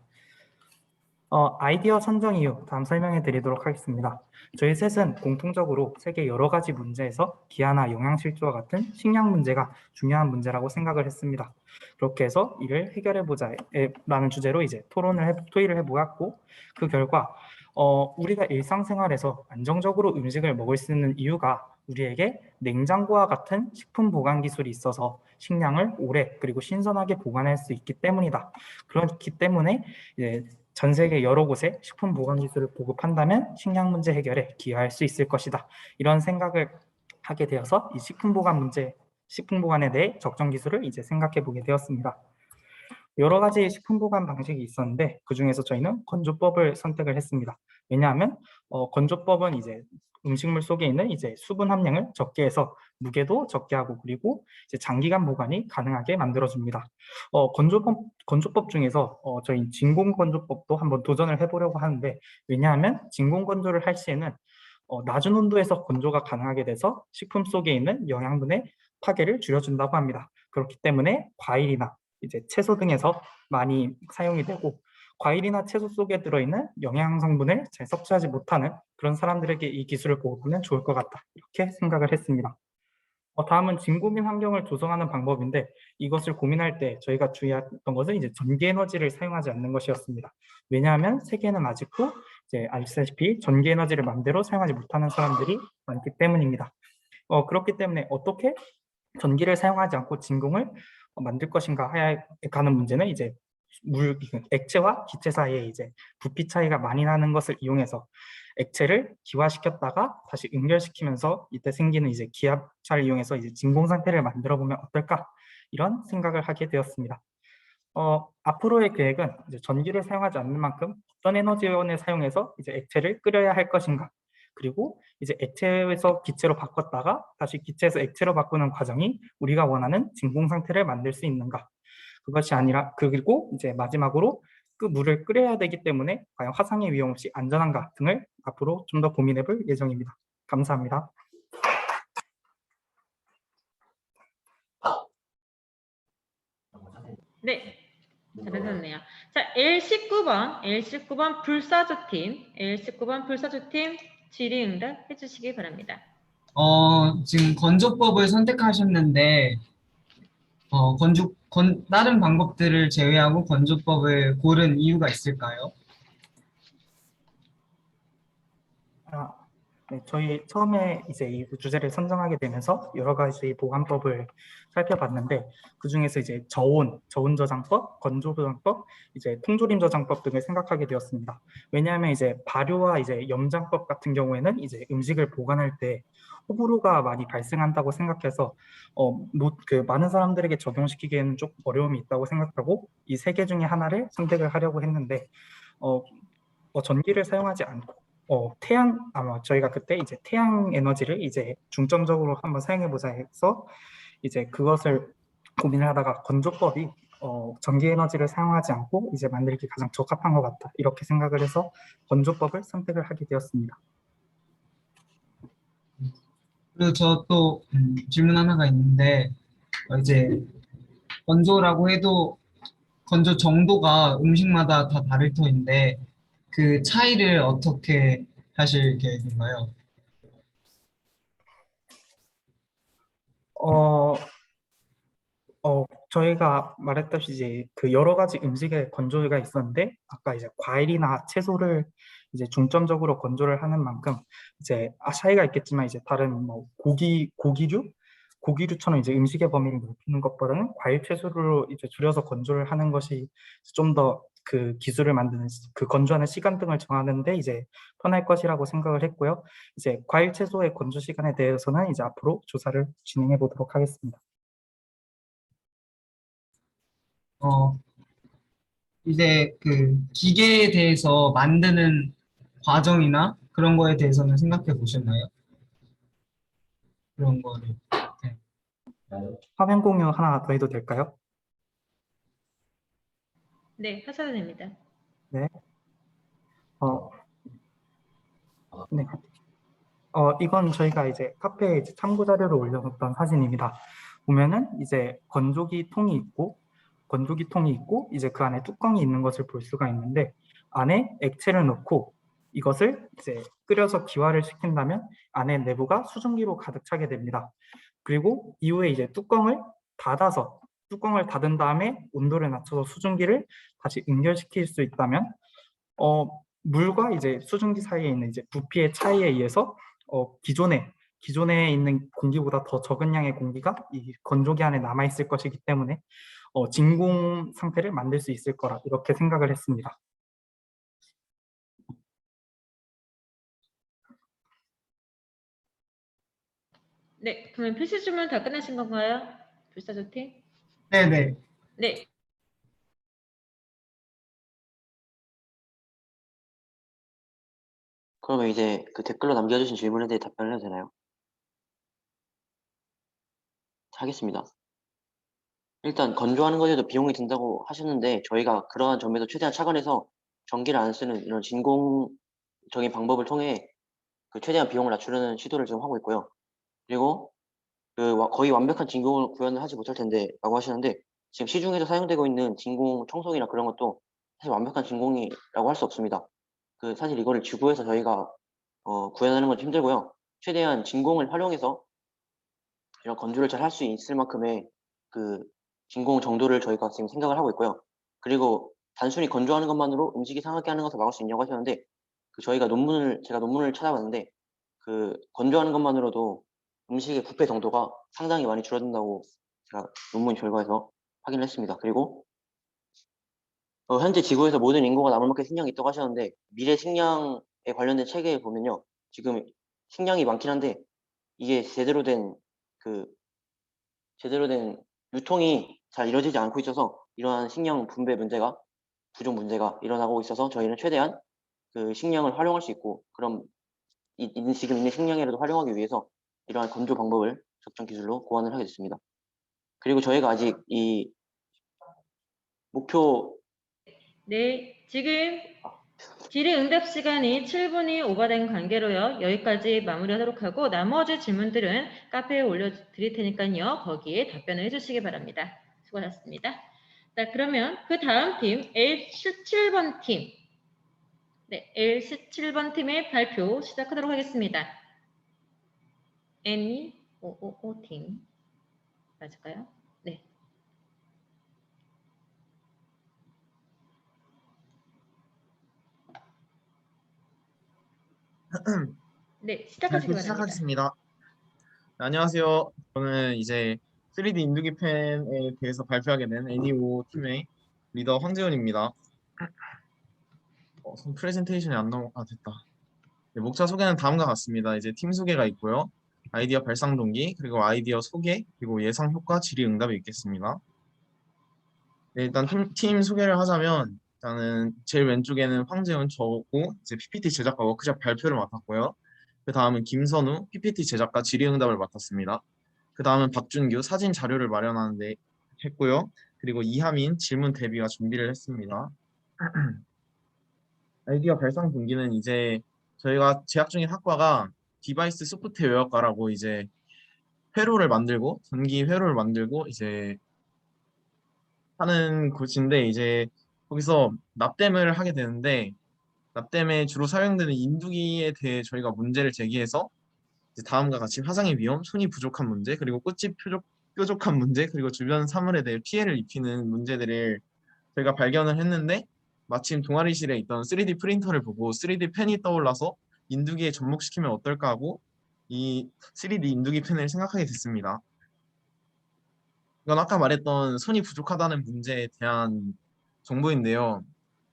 아이디어 선정 이유 다음 설명해 드리도록 하겠습니다. 저희 셋은 공통적으로 세계 여러 가지 문제에서 기아나 영양실조와 같은 식량 문제가 중요한 문제라고 생각을 했습니다. 그렇게 해서 이를 해결해보자 라는 주제로 이제 토의를 해보았고 그 결과 우리가 일상생활에서 안정적으로 음식을 먹을 수 있는 이유가 우리에게 냉장고와 같은 식품 보관 기술이 있어서 식량을 오래 그리고 신선하게 보관할 수 있기 때문이다. 그렇기 때문에 이제 전 세계 여러 곳에 식품 보관 기술을 보급한다면 식량 문제 해결에 기여할 수 있을 것이다. 이런 생각을 하게 되어서 이 식품 보관에 대해 적정 기술을 이제 생각해 보게 되었습니다. 여러 가지 식품 보관 방식이 있었는데 그 중에서 저희는 건조법을 선택을 했습니다. 왜냐하면 건조법은 이제 음식물 속에 있는 이제 수분 함량을 적게 해서 무게도 적게 하고 그리고 이제 장기간 보관이 가능하게 만들어줍니다. 건조법 중에서 저희 진공 건조법도 한번 도전을 해보려고 하는데 왜냐하면 진공 건조를 할 시에는 낮은 온도에서 건조가 가능하게 돼서 식품 속에 있는 영양분의 파괴를 줄여준다고 합니다. 그렇기 때문에 과일이나 이제 채소 등에서 많이 사용이 되고 과일이나 채소 속에 들어있는 영양 성분을 잘 섭취하지 못하는 그런 사람들에게 이 기술을 보급하면 좋을 것 같다. 이렇게 생각을 했습니다. 다음은 진공인 환경을 조성하는 방법인데 이것을 고민할 때 저희가 주의했던 것은 이제 전기 에너지를 사용하지 않는 것이었습니다. 왜냐하면 세계는 아직도 이제 아시다시피 전기 에너지를 마음대로 사용하지 못하는 사람들이 많기 때문입니다. 그렇기 때문에 어떻게 전기를 사용하지 않고 진공을 만들 것인가 하에 가는 문제는 이제 액체와 기체 사이에 이제 부피 차이가 많이 나는 것을 이용해서 액체를 기화시켰다가 다시 응결시키면서 이때 생기는 이제 기압차를 이용해서 이제 진공 상태를 만들어 보면 어떨까, 이런 생각을 하게 되었습니다. 앞으로의 계획은 이제 전기를 사용하지 않는 만큼 어떤 에너지원을 사용해서 이제 액체를 끓여야 할 것인가, 그리고 이제 액체에서 기체로 바꿨다가 다시 기체에서 액체로 바꾸는 과정이 우리가 원하는 진공 상태를 만들 수 있는가, 그것이 아니라, 그리고 이제 마지막으로 그 물을 끓여야 되기 때문에 과연 화상의 위험 없이 안전한가 등을 앞으로 좀 더 고민해 볼 예정입니다. 감사합니다. 네, 잘하셨네요. 자, L19번 불사조팀 질의응답 해주시기 바랍니다. 지금 건조법을 선택하셨는데 다른 방법들을 제외하고 건조법을 고른 이유가 있을까요? 네, 저희 처음에 이제 이 주제를 선정하게 되면서 여러 가지 보관법을 살펴봤는데, 그 중에서 이제 저온 저장법, 건조 저장법, 이제 통조림 저장법 등을 생각하게 되었습니다. 왜냐하면 이제 발효와 이제 염장법 같은 경우에는 이제 음식을 보관할 때 호불호가 많이 발생한다고 생각해서 많은 사람들에게 적용시키기에는 좀 어려움이 있다고 생각하고 이 세 개 중에 하나를 선택을 하려고 했는데, 전기를 사용하지 않고 아마 저희가 그때 이제 태양 에너지를 이제 중점적으로 한번 사용해 보자 해서 이제 그것을 고민을 하다가 건조법이 전기 에너지를 사용하지 않고 이제 만들기 가장 적합한 것 같다, 이렇게 생각을 해서 건조법을 선택을 하게 되었습니다. 그리고 저 또 질문 하나가 있는데 이제 건조라고 해도 건조 정도가 음식마다 다 다를 터인데 그 차이를 어떻게 하실 계획인가요? 저희가 말했듯이 이제 그 여러 가지 음식의 건조가 있었는데, 아까 이제 과일이나 채소를 이제 중점적으로 건조를 하는 만큼 이제 차이가 있겠지만 이제 다른 뭐 고기류처럼 이제 음식의 범위를 넓히는 것보다는 과일 채소로 이제 줄여서 건조를 하는 것이 좀 더 그 기술을 만드는 그 건조하는 시간 등을 정하는데 이제 편할 것이라고 생각을 했고요. 이제 과일 채소의 건조 시간에 대해서는 이제 앞으로 조사를 진행해 보도록 하겠습니다. 이제 그 기계에 대해서 만드는 과정이나 그런 거에 대해서는 생각해 보셨나요? 그런 거를. 네. 화면 공유 하나 더 해도 될까요? 네, 하셔도 됩니다. 네. 네. 이건 저희가 이제 카페에 이제 참고 자료로 올려놓던 사진입니다. 보면은 이제 건조기 통이 있고 이제 그 안에 뚜껑이 있는 것을 볼 수가 있는데, 안에 액체를 넣고 이것을 이제 끓여서 기화를 시킨다면 안에 내부가 수증기로 가득 차게 됩니다. 그리고 이후에 이제 뚜껑을 닫은 다음에 온도를 낮춰서 수증기를 다시 응결시킬 수 있다면 물과 이제 수증기 사이에 있는 이제 부피의 차이에 의해서 기존에 있는 공기보다 더 적은 양의 공기가 이 건조기 안에 남아 있을 것이기 때문에 진공 상태를 만들 수 있을 거라, 이렇게 생각을 했습니다. 네, 그러면 필수 질문 다 끝나신 건가요? 불사조팀? 네네. 네. 그러면 이제 그 댓글로 남겨주신 질문에 대해 답변을 해도 되나요? 하겠습니다. 일단 건조하는 것에도 비용이 든다고 하셨는데 저희가 그러한 점에서 최대한 착안해서 전기를 안 쓰는 이런 진공적인 방법을 통해 그 최대한 비용을 낮추려는 시도를 지금 하고 있고요. 그리고 거의 완벽한 진공을 구현을 하지 못할 텐데 라고 하시는데, 지금 시중에서 사용되고 있는 진공 청소기나 그런 것도 사실 완벽한 진공이라고 할 수 없습니다. 사실 이거를 지구에서 저희가 구현하는 건 힘들고요. 최대한 진공을 활용해서 이런 건조를 잘 할 수 있을 만큼의 그 진공 정도를 저희가 지금 생각을 하고 있고요. 그리고 단순히 건조하는 것만으로 음식이 상하게 하는 것을 막을 수 있냐고 하셨는데, 제가 논문을 찾아봤는데 건조하는 것만으로도 음식의 부패 정도가 상당히 많이 줄어든다고 제가 논문 결과에서 확인을 했습니다. 그리고 현재 지구에서 모든 인구가 남을 만큼 식량이 있다고 하셨는데 미래 식량에 관련된 책에 보면요. 지금 식량이 많긴 한데 이게 제대로 된 유통이 잘 이루어지지 않고 있어서 이러한 식량 분배 문제가 부족 문제가 일어나고 있어서 저희는 최대한 그 식량을 활용할 수 있고 그럼 지금 있는 식량이라도 활용하기 위해서 이러한 건조 방법을 적정 기술로 고안을 하게 됐습니다. 그리고 저희가 아직 이 목표 네, 지금 질의응답 시간이 7분이 오버된 관계로요. 여기까지 마무리하도록 하고 나머지 질문들은 카페에 올려드릴 테니까요. 거기에 답변을 해주시기 바랍니다. 수고하셨습니다. 자, 그러면 그 다음 팀 L17번 팀. 네, L17번 팀의 발표 시작하도록 하겠습니다. N255 팀. 맞을까요? 네. 네, 시작하시기 발표 바랍니다. 시작하겠습니다. 네, 안녕하세요. 저는 이제 3D 인두기 펜에 대해서 발표하게 된 애니오 팀의 리더 황재훈입니다. 프레젠테이션이 안 됐다. 네, 목차 소개는 다음과 같습니다. 이제 팀 소개가 있고요. 아이디어 발상 동기, 그리고 아이디어 소개, 그리고 예상 효과, 질의응답이 있겠습니다. 네, 일단 팀 소개를 하자면 일단은 제일 왼쪽에는 황재훈 저고 이제 PPT 제작과 워크숍 발표를 맡았고요. 그 다음은 김선우 PPT 제작과 질의응답을 맡았습니다. 그 다음은 박준규 사진 자료를 마련하는데 했고요. 그리고 이하민 질문 대비와 준비를 했습니다. 아이디어 발상 동기는 이제 저희가 재학 중인 학과가 디바이스 소프트웨어과라고 이제 회로를 만들고 전기 회로를 만들고 이제 하는 곳인데 이제 거기서 납땜을 하게 되는데 납땜에 주로 사용되는 인두기에 대해 저희가 문제를 제기해서 이제 다음과 같이 화상의 위험, 손이 부족한 문제, 그리고 꽃이 뾰족한 문제, 그리고 주변 사물에 대해 피해를 입히는 문제들을 저희가 발견을 했는데 마침 동아리실에 있던 3D 프린터를 보고 3D 펜이 떠올라서 인두기에 접목시키면 어떨까 하고 이 3D 인두기 펜을 생각하게 됐습니다. 이건 아까 말했던 손이 부족하다는 문제에 대한 정보인데요.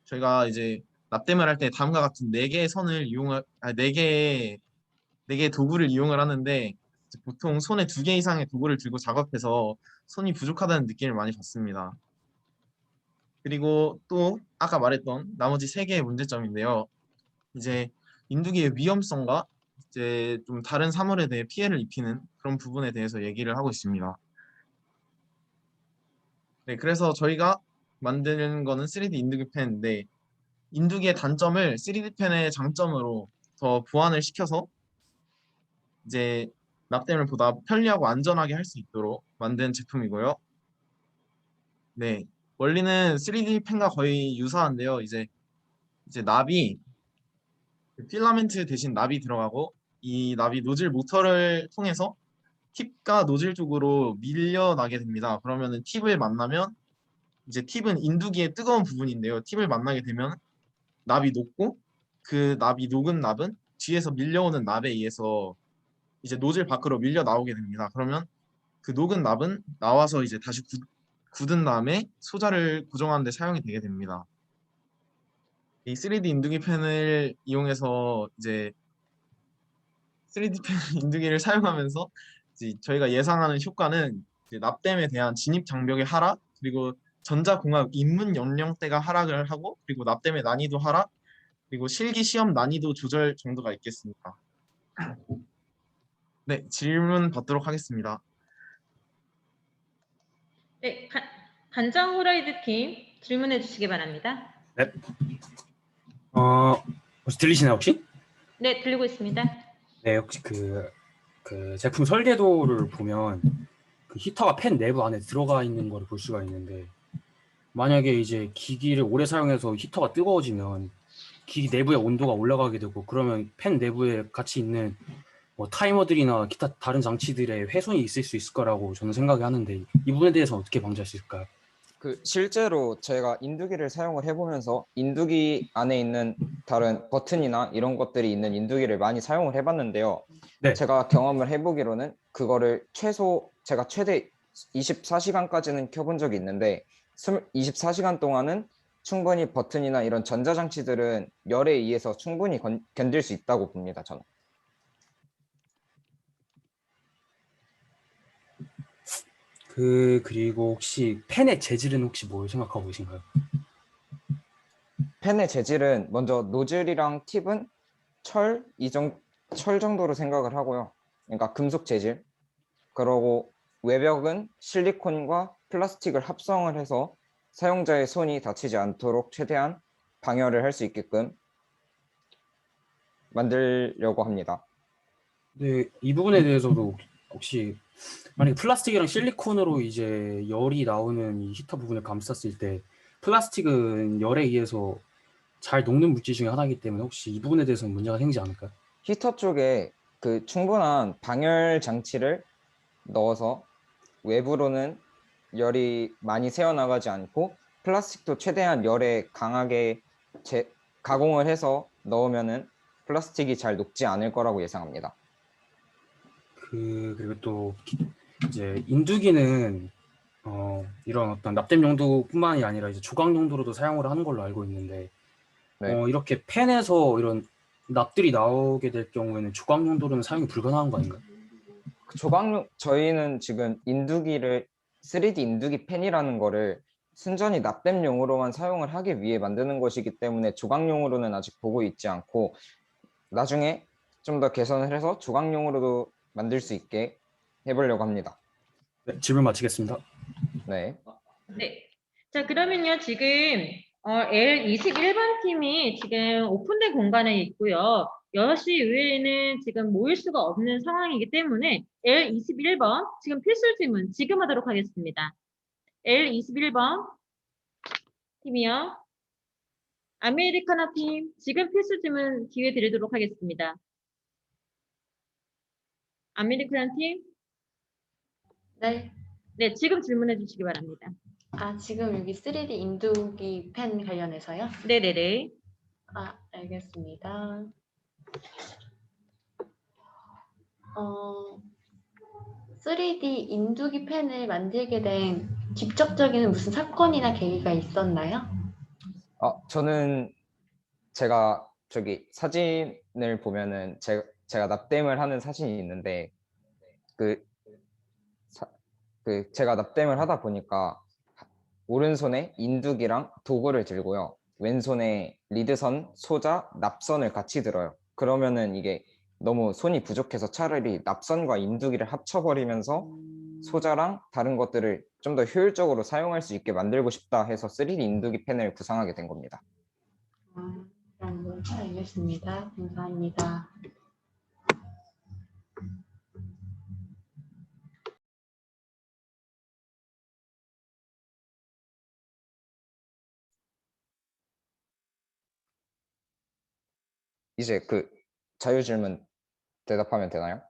저희가 이제 납땜을 할 때 다음과 같은 4개의 선을 이용을, 4개의 도구를 이용을 하는데 보통 손에 2개 이상의 도구를 들고 작업해서 손이 부족하다는 느낌을 많이 받습니다. 그리고 또 아까 말했던 나머지 3개의 문제점인데요. 이제 인두기의 위험성과 이제 좀 다른 사물에 대해 피해를 입히는 그런 부분에 대해서 얘기를 하고 있습니다. 네, 그래서 저희가 만드는 거는 3D 인두기 펜인데 인두기의 단점을 3D 펜의 장점으로 더 보완을 시켜서 이제 납땜을 보다 편리하고 안전하게 할 수 있도록 만든 제품이고요. 네, 원리는 3D 펜과 거의 유사한데요. 이제 납이 필라멘트 대신 납이 들어가고 이 납이 노즐 모터를 통해서 팁과 노즐 쪽으로 밀려나게 됩니다. 그러면은 팁을 만나면 이제 팁은 인두기의 뜨거운 부분인데요. 팁을 만나게 되면 납이 녹고 그 납이 녹은 납은 뒤에서 밀려오는 납에 의해서 이제 노즐 밖으로 밀려 나오게 됩니다. 그러면 그 녹은 납은 나와서 이제 다시 굳은 다음에 소자를 고정하는 데 사용이 되게 됩니다. 이 3D 인두기 펜을 이용해서 이제 3D 펜 인두기를 사용하면서 이제 저희가 예상하는 효과는 이제 납땜에 대한 진입 장벽의 하락, 그리고 전자공학 입문 연령대가 하락을 하고, 그리고 납땜의 난이도 하락, 그리고 실기 시험 난이도 조절 정도가 있겠습니다. 네, 질문 받도록 하겠습니다. 네, 간장 후라이드 팀 질문해 주시기 바랍니다. 네. 혹시 들리시나요, 혹시? 네, 들리고 있습니다. 네, 혹시 그 제품 설계도를 보면 그 히터가 펜 내부 안에 들어가 있는 걸 볼 수가 있는데 만약에 이제 기기를 오래 사용해서 히터가 뜨거워지면 기기 내부의 온도가 올라가게 되고 그러면 펜 내부에 같이 있는 뭐 타이머들이나 기타 다른 장치들의 훼손이 있을 수 있을 거라고 저는 생각을 하는데 이 부분에 대해서 어떻게 방지할 수 있을까요? 실제로 저희가 인두기를 사용을 해보면서 인두기 안에 있는 다른 버튼이나 이런 것들이 있는 인두기를 많이 사용을 해봤는데요. 네. 제가 경험을 해보기로는 그거를 제가 최대 24시간까지는 켜본 적이 있는데 24시간 동안은 충분히 버튼이나 이런 전자장치들은 열에 의해서 충분히 견딜 수 있다고 봅니다, 저는. 그리고 혹시 펜의 재질은 혹시 뭘 생각하고 계신가요? 펜의 재질은 먼저 노즐이랑 팁은 철 정도로 생각을 하고요. 그러니까 금속 재질. 그러고 외벽은 실리콘과 플라스틱을 합성을 해서 사용자의 손이 다치지 않도록 최대한 방열을 할 수 있게끔 만들려고 합니다. 네, 이 부분에 대해서도 혹시 만약에 플라스틱이랑 실리콘으로 이제 열이 나오는 이 히터 부분을 감쌌을 때 플라스틱은 열에 의해서 잘 녹는 물질 중에 하나이기 때문에 혹시 이 부분에 대해서는 문제가 생기지 않을까요? 히터 쪽에 그 충분한 방열 장치를 넣어서 외부로는 열이 많이 새어나가지 않고 플라스틱도 최대한 열에 강하게 가공을 해서 넣으면은 플라스틱이 잘 녹지 않을 거라고 예상합니다. 그리고 또 이제 인두기는 이런 어떤 납땜 용도뿐만이 아니라 이제 조각 용도로도 사용을 하는 걸로 알고 있는데 네. 이렇게 펜에서 이런 납들이 나오게 될 경우에는 조각 용도로는 사용이 불가능한 거 아닌가요? 저희는 지금 인두기를 3D 인두기 펜이라는 거를 순전히 납땜용으로만 사용을 하기 위해 만드는 것이기 때문에 조각용으로는 아직 보고 있지 않고 나중에 좀 더 개선을 해서 조각용으로도 만들 수 있게 해보려고 합니다. 네, 질문 마치겠습니다. 네. 네. 자, 그러면요, 지금 L21번 팀이 지금 오픈된 공간에 있고요. 6시 이후에는 지금 모일 수가 없는 상황이기 때문에 L21번 지금 필수 질문 지금 하도록 하겠습니다. L21번 팀이요. 아메리카노 팀 지금 필수 질문 기회 드리도록 하겠습니다. 아메리카노 팀. 네. 네, 지금 질문해 주시기 바랍니다. 지금 여기 3D 인두기 펜 관련해서요? 네네네. 알겠습니다. 3D 인두기 펜을 만들게 된 직접적인 무슨 사건이나 계기가 있었나요? 저는 제가 저기 사진을 보면은 제가 납땜을 하는 사진이 있는데 제가 납땜을 하다 보니까 오른손에 인두기랑 도구를 들고요. 왼손에 리드선, 소자, 납선을 같이 들어요. 그러면은 이게 너무 손이 부족해서 차라리 납선과 인두기를 합쳐버리면서 소자랑 다른 것들을 좀 더 효율적으로 사용할 수 있게 만들고 싶다 해서 3D 인두기 펜을 구상하게 된 겁니다. 알겠습니다. 감사합니다. 이제 자유질문 대답하면 되나요?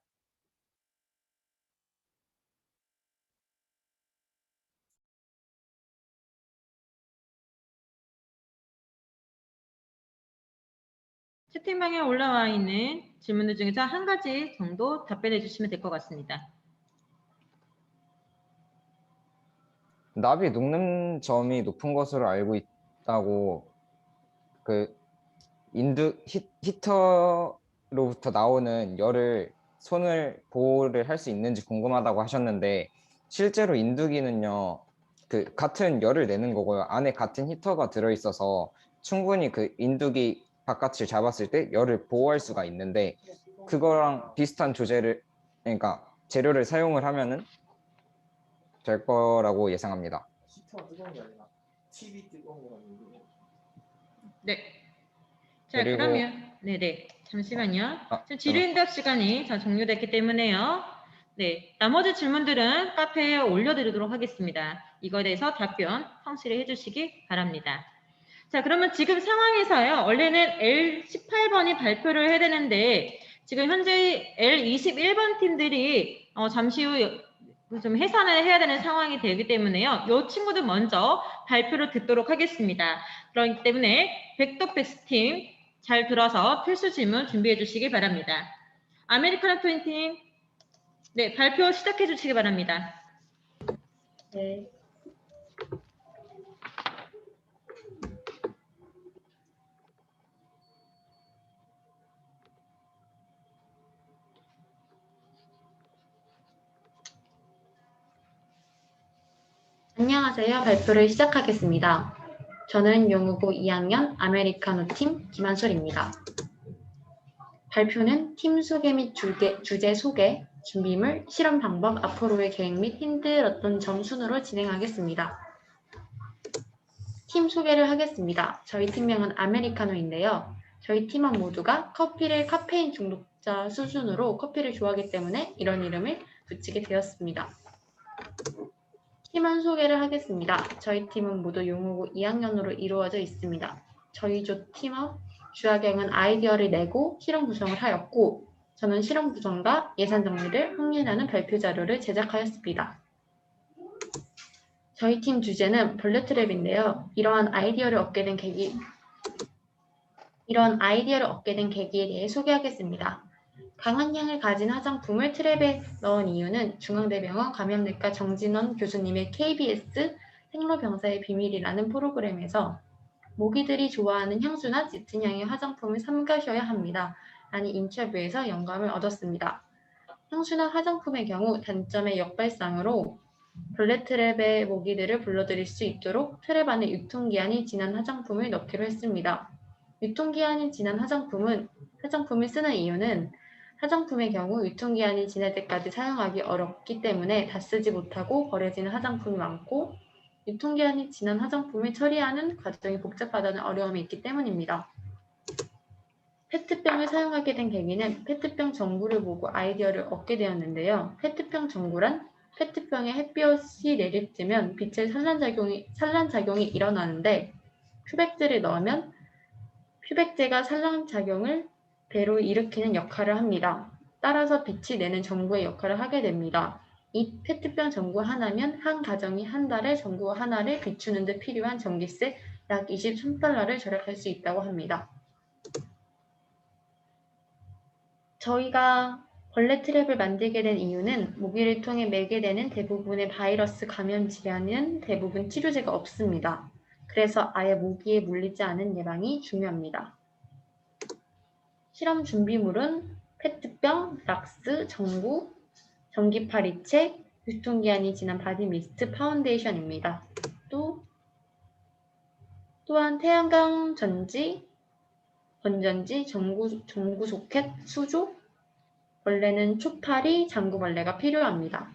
채팅방에 올라와 있는 질문들 중에서 한 가지 정도 답변해 주시면 될 것 같습니다. 납이 녹는 점이 높은 것으로 알고 있다고 히터로부터 나오는 열을 손을 보호를 할 수 있는지 궁금하다고 하셨는데 실제로 인두기는요 같은 열을 내는 거고요. 안에 같은 히터가 들어있어서 충분히 인두기 바깥을 잡았을 때 열을 보호할 수가 있는데 그거랑 비슷한 그러니까 재료를 사용을 하면은 될 거라고 예상합니다. 네. 자, 그러면 네네. 잠시만요. 지금 질의응답 시간이 다 종료됐기 때문에요. 네, 나머지 질문들은 카페에 올려드리도록 하겠습니다. 이거에 대해서 답변 성실히 해주시기 바랍니다. 자, 그러면 지금 상황에서요. 원래는 L18번이 발표를 해야 되는데 지금 현재 L21번 팀들이 잠시 후 좀 해산을 해야 되는 상황이 되기 때문에요. 이 친구들 먼저 발표를 듣도록 하겠습니다. 그렇기 때문에 백덕백스 팀 잘 들어서 필수 질문 준비해 주시기 바랍니다. 아메리카노 트윈팀. 네, 발표 시작해 주시기 바랍니다. 네. 안녕하세요. 발표를 시작하겠습니다. 저는 영국고 2학년 아메리카노 팀 김한솔입니다. 발표는 팀 소개 및 주제 소개, 준비물, 실험 방법, 앞으로의 계획 및 힘들었던 점 순으로 진행하겠습니다. 팀 소개를 하겠습니다. 저희 팀명은 아메리카노인데요. 저희 팀원 모두가 커피를 카페인 중독자 수준으로 커피를 좋아하기 때문에 이런 이름을 붙이게 되었습니다. 팀원 소개를 하겠습니다. 저희 팀은 모두 용호고 2학년으로 이루어져 있습니다. 저희 조 팀원 주하경은 아이디어를 내고 실험 구성을 하였고 저는 실험 구성과 예산 정리를 확인하는 발표 자료를 제작하였습니다. 저희 팀 주제는 벌레 트랩인데요. 이러한 아이디어를 얻게 된 계기에 대해 소개하겠습니다. 강한 향을 가진 화장품을 트랩에 넣은 이유는 중앙대병원 감염내과 정진원 교수님의 KBS 생로병사의 비밀이라는 프로그램에서 모기들이 좋아하는 향수나 짙은 향의 화장품을 삼가셔야 합니다. 라는 인터뷰에서 영감을 얻었습니다. 향수나 화장품의 경우 단점의 역발상으로 벌레 트랩에 모기들을 불러들일 수 있도록 트랩 안에 유통기한이 지난 화장품을 넣기로 했습니다. 유통기한이 지난 화장품을 쓰는 이유는 화장품의 경우 유통기한이 지날 때까지 사용하기 어렵기 때문에 다 쓰지 못하고 버려지는 화장품이 많고 유통기한이 지난 화장품을 처리하는 과정이 복잡하다는 어려움이 있기 때문입니다. 페트병을 사용하게 된 계기는 페트병 전구를 보고 아이디어를 얻게 되었는데요. 페트병 전구란 페트병에 햇볕이 내리쬐면 빛의 산란작용이 일어나는데 퓨백제를 넣으면 퓨백제가 산란작용을 배로 일으키는 역할을 합니다. 따라서 빛이 내는 전구의 역할을 하게 됩니다. 이 페트병 전구 하나면 한 가정이 한 달에 전구 하나를 비추는 데 필요한 전기세 약 23달러를 절약할 수 있다고 합니다. 저희가 벌레 트랩을 만들게 된 이유는 모기를 통해 매게 되는 대부분의 바이러스 감염 질환은 대부분 치료제가 없습니다. 그래서 아예 모기에 물리지 않은 예방이 중요합니다. 실험 준비물은 페트병, 락스, 전구, 전기파리채, 유통기한이 지난 바디 미스트, 파운데이션입니다. 또한 태양광 전지, 건전지, 전구 소켓, 수조, 벌레는 초파리, 장구벌레가 필요합니다.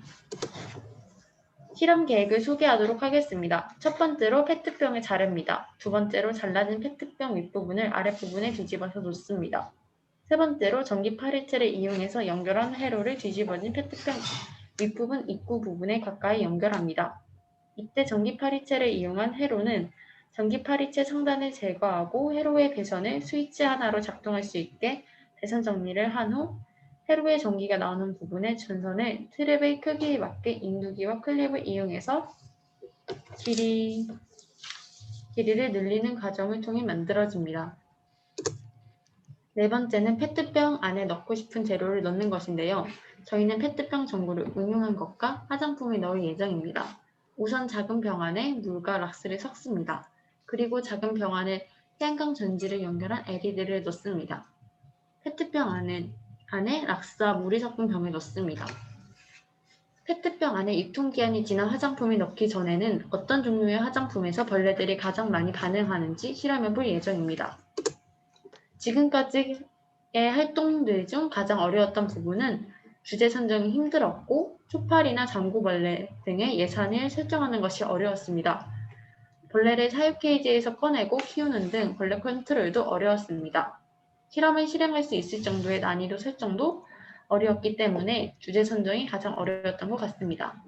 실험 계획을 소개하도록 하겠습니다. 첫 번째로 페트병을 자릅니다. 두 번째로 잘라진 페트병 윗부분을 아랫부분에 뒤집어서 놓습니다. 세 번째로 전기파리채를 이용해서 연결한 회로를 뒤집어진 페트병 윗부분 입구 부분에 가까이 연결합니다. 이때 전기파리채를 이용한 회로는 전기파리채 상단을 제거하고 회로의 배선을 스위치 하나로 작동할 수 있게 배선 정리를 한 후 회로의 전기가 나오는 부분의 전선을 트랩의 크기에 맞게 인두기와 클립을 이용해서 길이를 늘리는 과정을 통해 만들어집니다. 네 번째는 페트병 안에 넣고 싶은 재료를 넣는 것인데요. 저희는 페트병 전구를 응용한 것과 화장품을 넣을 예정입니다. 우선 작은 병 안에 물과 락스를 섞습니다. 그리고 작은 병 안에 태양광 전지를 연결한 LED를 넣습니다. 페트병 안에 락스와 물이 섞은 병을 넣습니다. 페트병 안에 유통기한이 지난 화장품을 넣기 전에는 어떤 종류의 화장품에서 벌레들이 가장 많이 반응하는지 실험해 볼 예정입니다. 지금까지의 활동들 중 가장 어려웠던 부분은 주제 선정이 힘들었고 초파리나 장구벌레 등의 예산을 설정하는 것이 어려웠습니다. 벌레를 사육 케이지에서 꺼내고 키우는 등 벌레 컨트롤도 어려웠습니다. 실험을 실행할 수 있을 정도의 난이도 설정도 어려웠기 때문에 주제 선정이 가장 어려웠던 것 같습니다.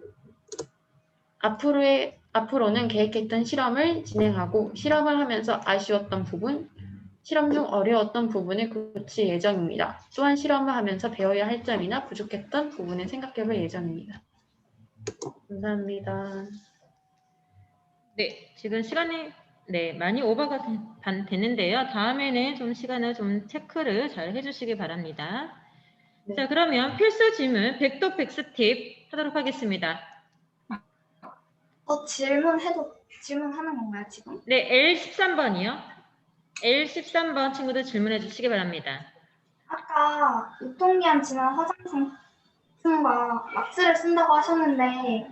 앞으로는 계획했던 실험을 진행하고 실험을 하면서 아쉬웠던 부분, 실험 중 어려웠던 부분을 고칠 예정입니다. 또한 실험을 하면서 배워야 할 점이나 부족했던 부분을 생각해 볼 예정입니다. 감사합니다. 네, 지금 시간이 많이 오버가 됐는데요. 다음에는 좀 시간을 좀 체크를 잘 해주시기 바랍니다. 자, 그러면 필수 질문 백도 백스 팁 하도록 하겠습니다. 질문하는 건가요, 지금? 네, L13번이요. L13번 친구들 질문해 주시기 바랍니다. 아까 유통기한 지난 화장품과 락스를 쓴다고 하셨는데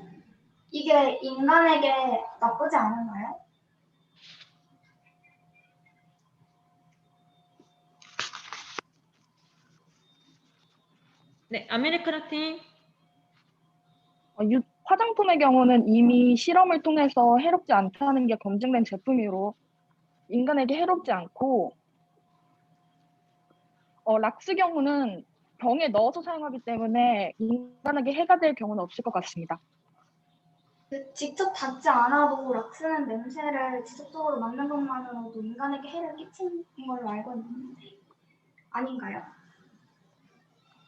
이게 인간에게 나쁘지 않은가요? 네, 아메리카노 팀. 화장품의 경우는 이미 실험을 통해서 해롭지 않다는 게 검증된 제품이므로 인간에게 해롭지 않고, 락스 경우는 병에 넣어서 사용하기 때문에 인간에게 해가 될 경우는 없을 것 같습니다. 직접 닿지 않아도 락스는 냄새를 지속적으로 맡는 것만으로도 인간에게 해를 끼치는 걸로 알고 있는데 아닌가요?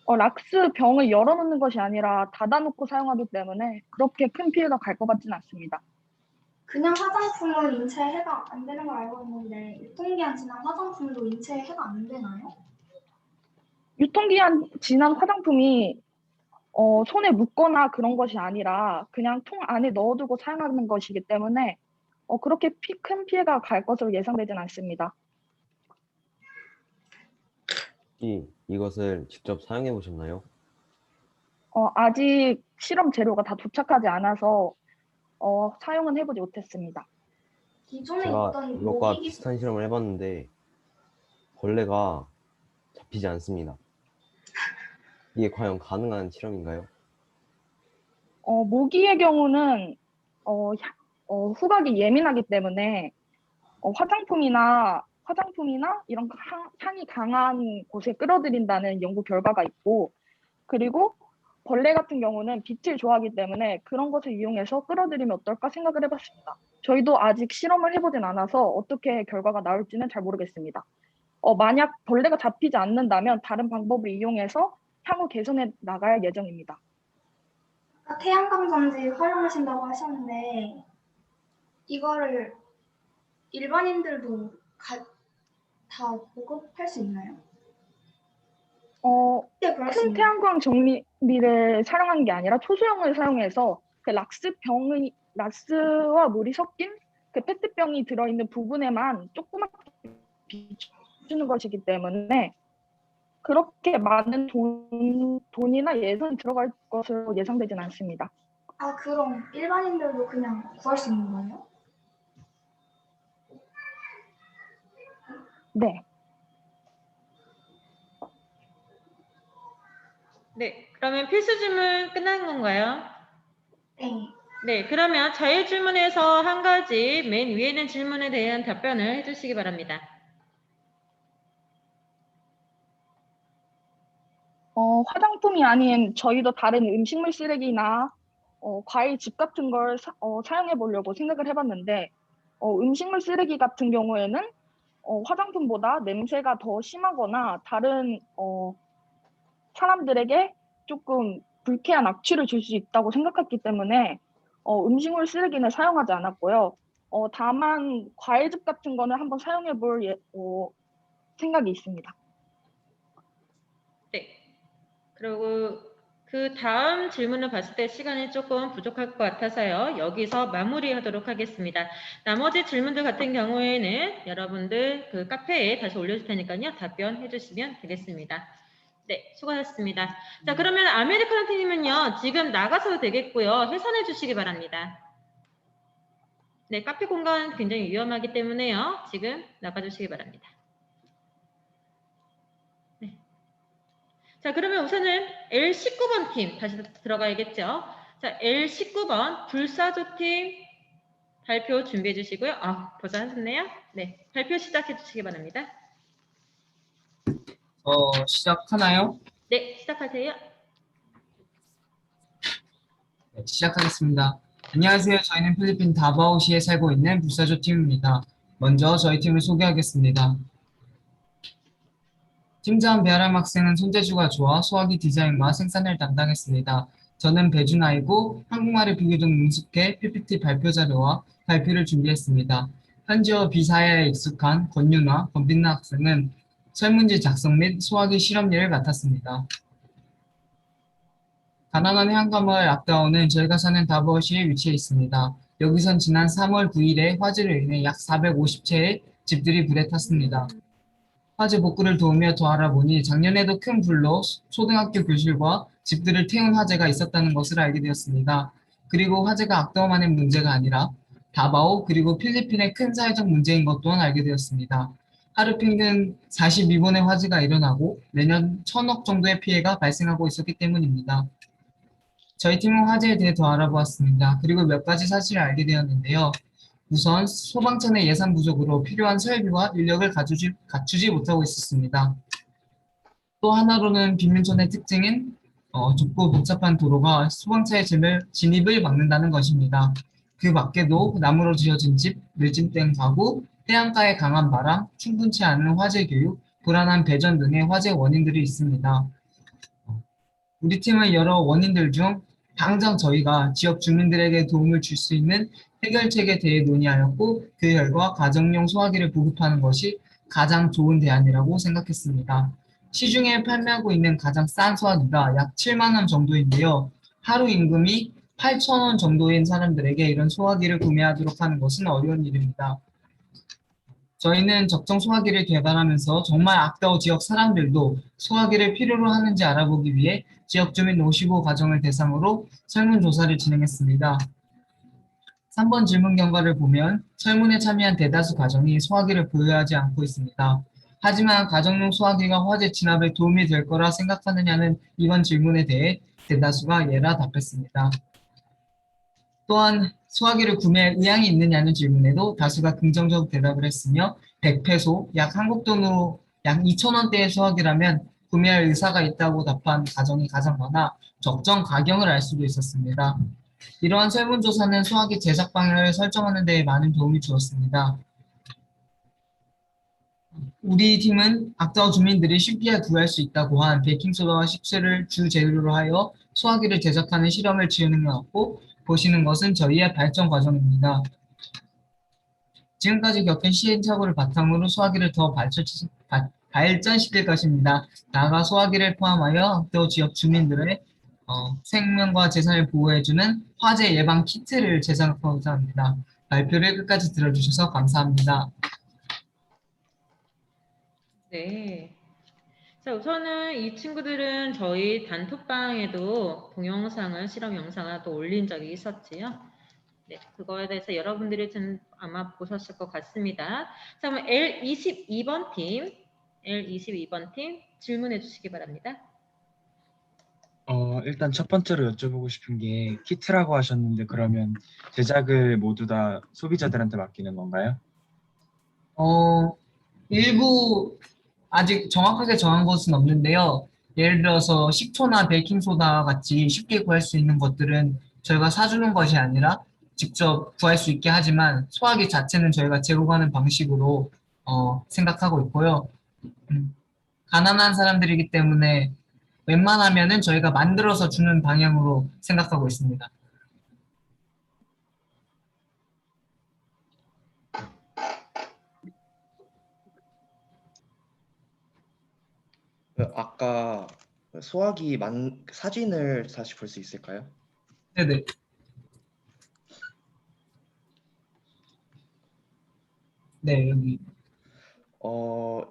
락스 병을 열어놓는 것이 아니라 닫아놓고 사용하기 때문에 그렇게 큰 피해가 갈 것 같지는 않습니다. 그냥 화장품은 인체에 해가 안 되는 걸 알고 있는데 유통기한 지난 화장품도 인체에 해가 안 되나요? 유통기한 지난 화장품이 손에 묻거나 그런 것이 아니라 그냥 통 안에 넣어두고 사용하는 것이기 때문에 그렇게 큰 피해가 갈 것으로 예상되진 않습니다. 이것을 직접 사용해 보셨나요? 아직 실험 재료가 다 도착하지 않아서 사용은 해보지 못했습니다. 기존에 제가 있던 이것과 모기기 비슷한 실험을 해봤는데 벌레가 잡히지 않습니다. 이게 과연 가능한 실험인가요? 모기의 경우는 후각이 예민하기 때문에 화장품이나 이런 향이 강한 곳에 끌어들인다는 연구 결과가 있고, 그리고 벌레 같은 경우는 빛을 좋아하기 때문에 그런 것을 이용해서 끌어들이면 어떨까 생각을 해봤습니다. 저희도 아직 실험을 해보진 않아서 어떻게 결과가 나올지는 잘 모르겠습니다. 만약 벌레가 잡히지 않는다면 다른 방법을 이용해서 향후 개선해 나갈 예정입니다. 아까 태양광 전지 활용하신다고 하셨는데 이거를 일반인들도 다 보급할 수 있나요? 큰 태양광 정리를 사용한 게 아니라 초소형을 사용해서 그 락스와 물이 섞인 그 페트병이 들어있는 부분에만 조그맣게 비추는 것이기 때문에 그렇게 많은 돈이나 예산이 들어갈 것으로 예상되진 않습니다. 아, 그럼 일반인들도 그냥 구할 수 있는 거예요? 네. 네, 그러면 필수 질문 끝난 건가요? 네. 네, 그러면 자유 질문에서 한 가지 맨 위에 있는 질문에 대한 답변을 해주시기 바랍니다. 화장품이 아닌 저희도 다른 음식물 쓰레기나 과일즙 같은 걸 사용해 보려고 생각을 해봤는데 음식물 쓰레기 같은 경우에는 화장품보다 냄새가 더 심하거나 다른 사람들에게 조금 불쾌한 악취를 줄 수 있다고 생각했기 때문에 음식물 쓰레기는 사용하지 않았고요. 다만 과일즙 같은 거는 한번 사용해 볼 생각이 있습니다. 네. 그리고 그 다음 질문을 봤을 때 시간이 조금 부족할 것 같아서요. 여기서 마무리하도록 하겠습니다. 나머지 질문들 같은 경우에는 여러분들 그 카페에 다시 올려줄 테니까요. 답변해 주시면 되겠습니다. 네, 수고하셨습니다. 자, 그러면 아메리카노 팀님은요. 지금 나가셔도 되겠고요. 해산해 주시기 바랍니다. 네, 카페 공간 굉장히 위험하기 때문에요. 지금 나가주시기 바랍니다. 자, 그러면 우선은 L19번 팀 다시 들어가야겠죠. 자, L19번 불사조 팀 발표 준비해 주시고요. 아, 벌써 하셨네요. 네, 발표 시작해 주시기 바랍니다. 시작하나요? 네, 시작하세요. 네, 시작하겠습니다. 안녕하세요. 저희는 필리핀 다바오시에 살고 있는 불사조 팀입니다. 먼저 저희 팀을 소개하겠습니다. 팀장 배아람 학생은 손재주가 좋아 소화기 디자인과 생산을 담당했습니다. 저는 배준아이고 한국말을 비교적 능숙해 PPT 발표 자료와 발표를 준비했습니다. 현지어 비사야에 익숙한 권윤아, 권빈나 학생은 설문지 작성 및 소화기 실험 일을 맡았습니다. 가난한 해안가마을 악다운은 저희가 사는 다버시에 위치해 있습니다. 여기선 지난 3월 9일에 화재로 인해 약 450채의 집들이 불에 탔습니다. 화재 복구를 도우며 더 알아보니 작년에도 큰 불로 초등학교 교실과 집들을 태운 화재가 있었다는 것을 알게 되었습니다. 그리고 화재가 악다운만의 문제가 아니라 다바오 그리고 필리핀의 큰 사회적 문제인 것 또한 알게 되었습니다. 하루 평균 42번의 화재가 일어나고 매년 1,000억 정도의 피해가 발생하고 있었기 때문입니다. 저희 팀은 화재에 대해 더 알아보았습니다. 그리고 몇 가지 사실을 알게 되었는데요. 우선 소방차 내 예산 부족으로 필요한 설비와 인력을 갖추지 못하고 있었습니다. 또 하나로는 빈민촌의 특징인 좁고 복잡한 도로가 소방차의 진입을 막는다는 것입니다. 그 밖에도 나무로 지어진 집, 밀집된 가구, 해안가의 강한 바람, 충분치 않은 화재 교육, 불안한 배전 등의 화재 원인들이 있습니다. 우리 팀은 여러 원인들 중 당장 저희가 지역 주민들에게 도움을 줄 수 있는 해결책에 대해 논의하였고 그 결과 가정용 소화기를 보급하는 것이 가장 좋은 대안이라고 생각했습니다. 시중에 판매하고 있는 가장 싼 소화기가 약 7만 원 정도인데요. 하루 임금이 8천 원 정도인 사람들에게 이런 소화기를 구매하도록 하는 것은 어려운 일입니다. 저희는 적정 소화기를 개발하면서 정말 악다우 지역 사람들도 소화기를 필요로 하는지 알아보기 위해 지역 주민 55가정을 대상으로 설문조사를 진행했습니다. 3번 질문 경과를 보면 설문에 참여한 대다수 가정이 소화기를 보유하지 않고 있습니다. 하지만 가정용 소화기가 화재 진압에 도움이 될 거라 생각하느냐는 이번 질문에 대해 대다수가 예라 답했습니다. 또한 소화기를 구매할 의향이 있느냐는 질문에도 다수가 긍정적 대답을 했으며 100페소, 약 한국 돈으로 약 2,000원대의 소화기라면 구매할 의사가 있다고 답한 가정이 가장 많아 적정 가격을 알 수도 있었습니다. 이러한 설문조사는 소화기 제작 방향을 설정하는 데 많은 도움이 주었습니다. 우리 팀은 악다우 주민들이 쉽게 구할 수 있다고 한 베이킹소다와 식수를 주 재료로 하여 소화기를 제작하는 실험을 진행해왔고 보시는 것은 저희의 발전 과정입니다. 지금까지 겪은 시행착오를 바탕으로 소화기를 더 발전시킬 것입니다. 나아가 소화기를 포함하여 악다우 지역 주민들의 생명과 재산을 보호해주는 화재 예방 키트를 제작하고자 합니다. 발표를 끝까지 들어주셔서 감사합니다. 네. 자, 우선은 이 친구들은 저희 단톡방에도 동영상을, 실험 영상을 또 올린 적이 있었지요. 네, 그거에 대해서 여러분들이 좀 아마 보셨을 것 같습니다. 자, 그럼 L22번 팀 질문해 주시기 바랍니다. 일단 첫 번째로 여쭤보고 싶은 게 키트라고 하셨는데 그러면 제작을 모두 다 소비자들한테 맡기는 건가요? 일부 아직 정확하게 정한 것은 없는데요. 예를 들어서 식초나 베이킹소다 같이 쉽게 구할 수 있는 것들은 저희가 사주는 것이 아니라 직접 구할 수 있게 하지만 소화기 자체는 저희가 제공하는 방식으로 생각하고 있고요. 가난한 사람들이기 때문에 웬만하면은 저희가 만들어서 주는 방향으로 생각하고 있습니다. 아까 소화기 사진을 다시 볼 수 있을까요? 네네. 네, 여기.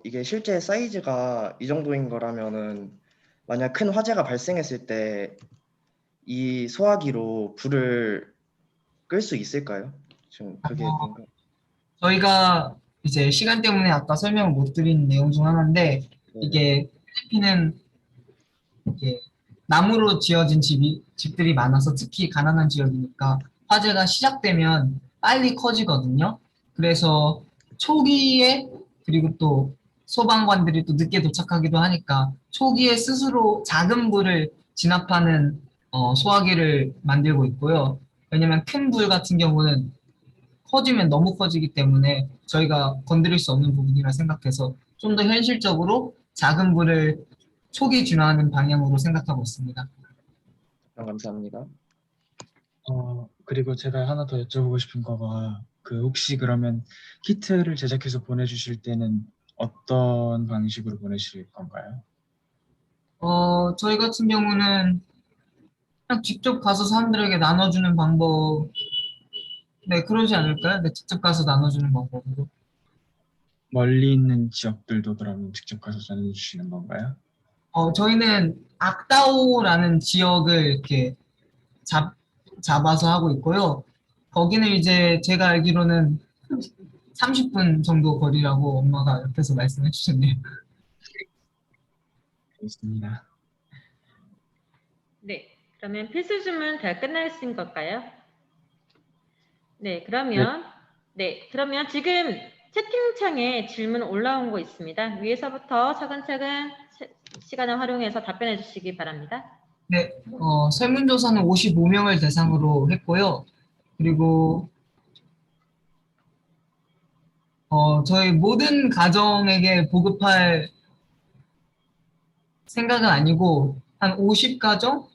이게 실제 사이즈가 이 정도인 거라면은 만약 큰 화재가 발생했을 때 이 소화기로 불을 끌 수 있을까요? 지금 그게 저희가 이제 시간 때문에 아까 설명을 못 드린 내용 중 하나인데 이게 필리핀은 이게 나무로 지어진 집들이 많아서 특히 가난한 지역이니까 화재가 시작되면 빨리 커지거든요. 그래서 초기에 그리고 또 소방관들이 또 늦게 도착하기도 하니까 초기에 스스로 작은 불을 진압하는 소화기를 만들고 있고요. 왜냐면 큰 불 같은 경우는 커지면 너무 커지기 때문에 저희가 건드릴 수 없는 부분이라 생각해서 좀 더 현실적으로 작은 불을 초기 진화하는 방향으로 생각하고 있습니다. 감사합니다. 그리고 제가 하나 더 여쭤보고 싶은 거가 혹시 그러면 키트를 제작해서 보내주실 때는 어떤 방식으로 보내실 건가요? 저희 같은 경우는 그냥 직접 가서 사람들에게 나눠주는 방법, 네, 그러지 않을까요? 네, 직접 가서 나눠주는 방법으로. 멀리 있는 지역들도 그러면 직접 가서 전해주시는 건가요? 저희는 악다오라는 지역을 이렇게 잡아서 하고 있고요. 거기는 이제 제가 알기로는 30분 정도 거리라고 엄마가 옆에서 말씀해 주셨네요. 그렇습니다. 네, 그러면 필수 질문 다 끝났은 걸까요? 네, 그러면 지금 채팅창에 질문 올라온 거 있습니다. 위에서부터 차근차근 시간을 활용해서 답변해 주시기 바랍니다. 네, 설문조사는 55명을 대상으로 했고요. 그리고 저희 모든 가정에게 보급할 생각은 아니고 한 50가정?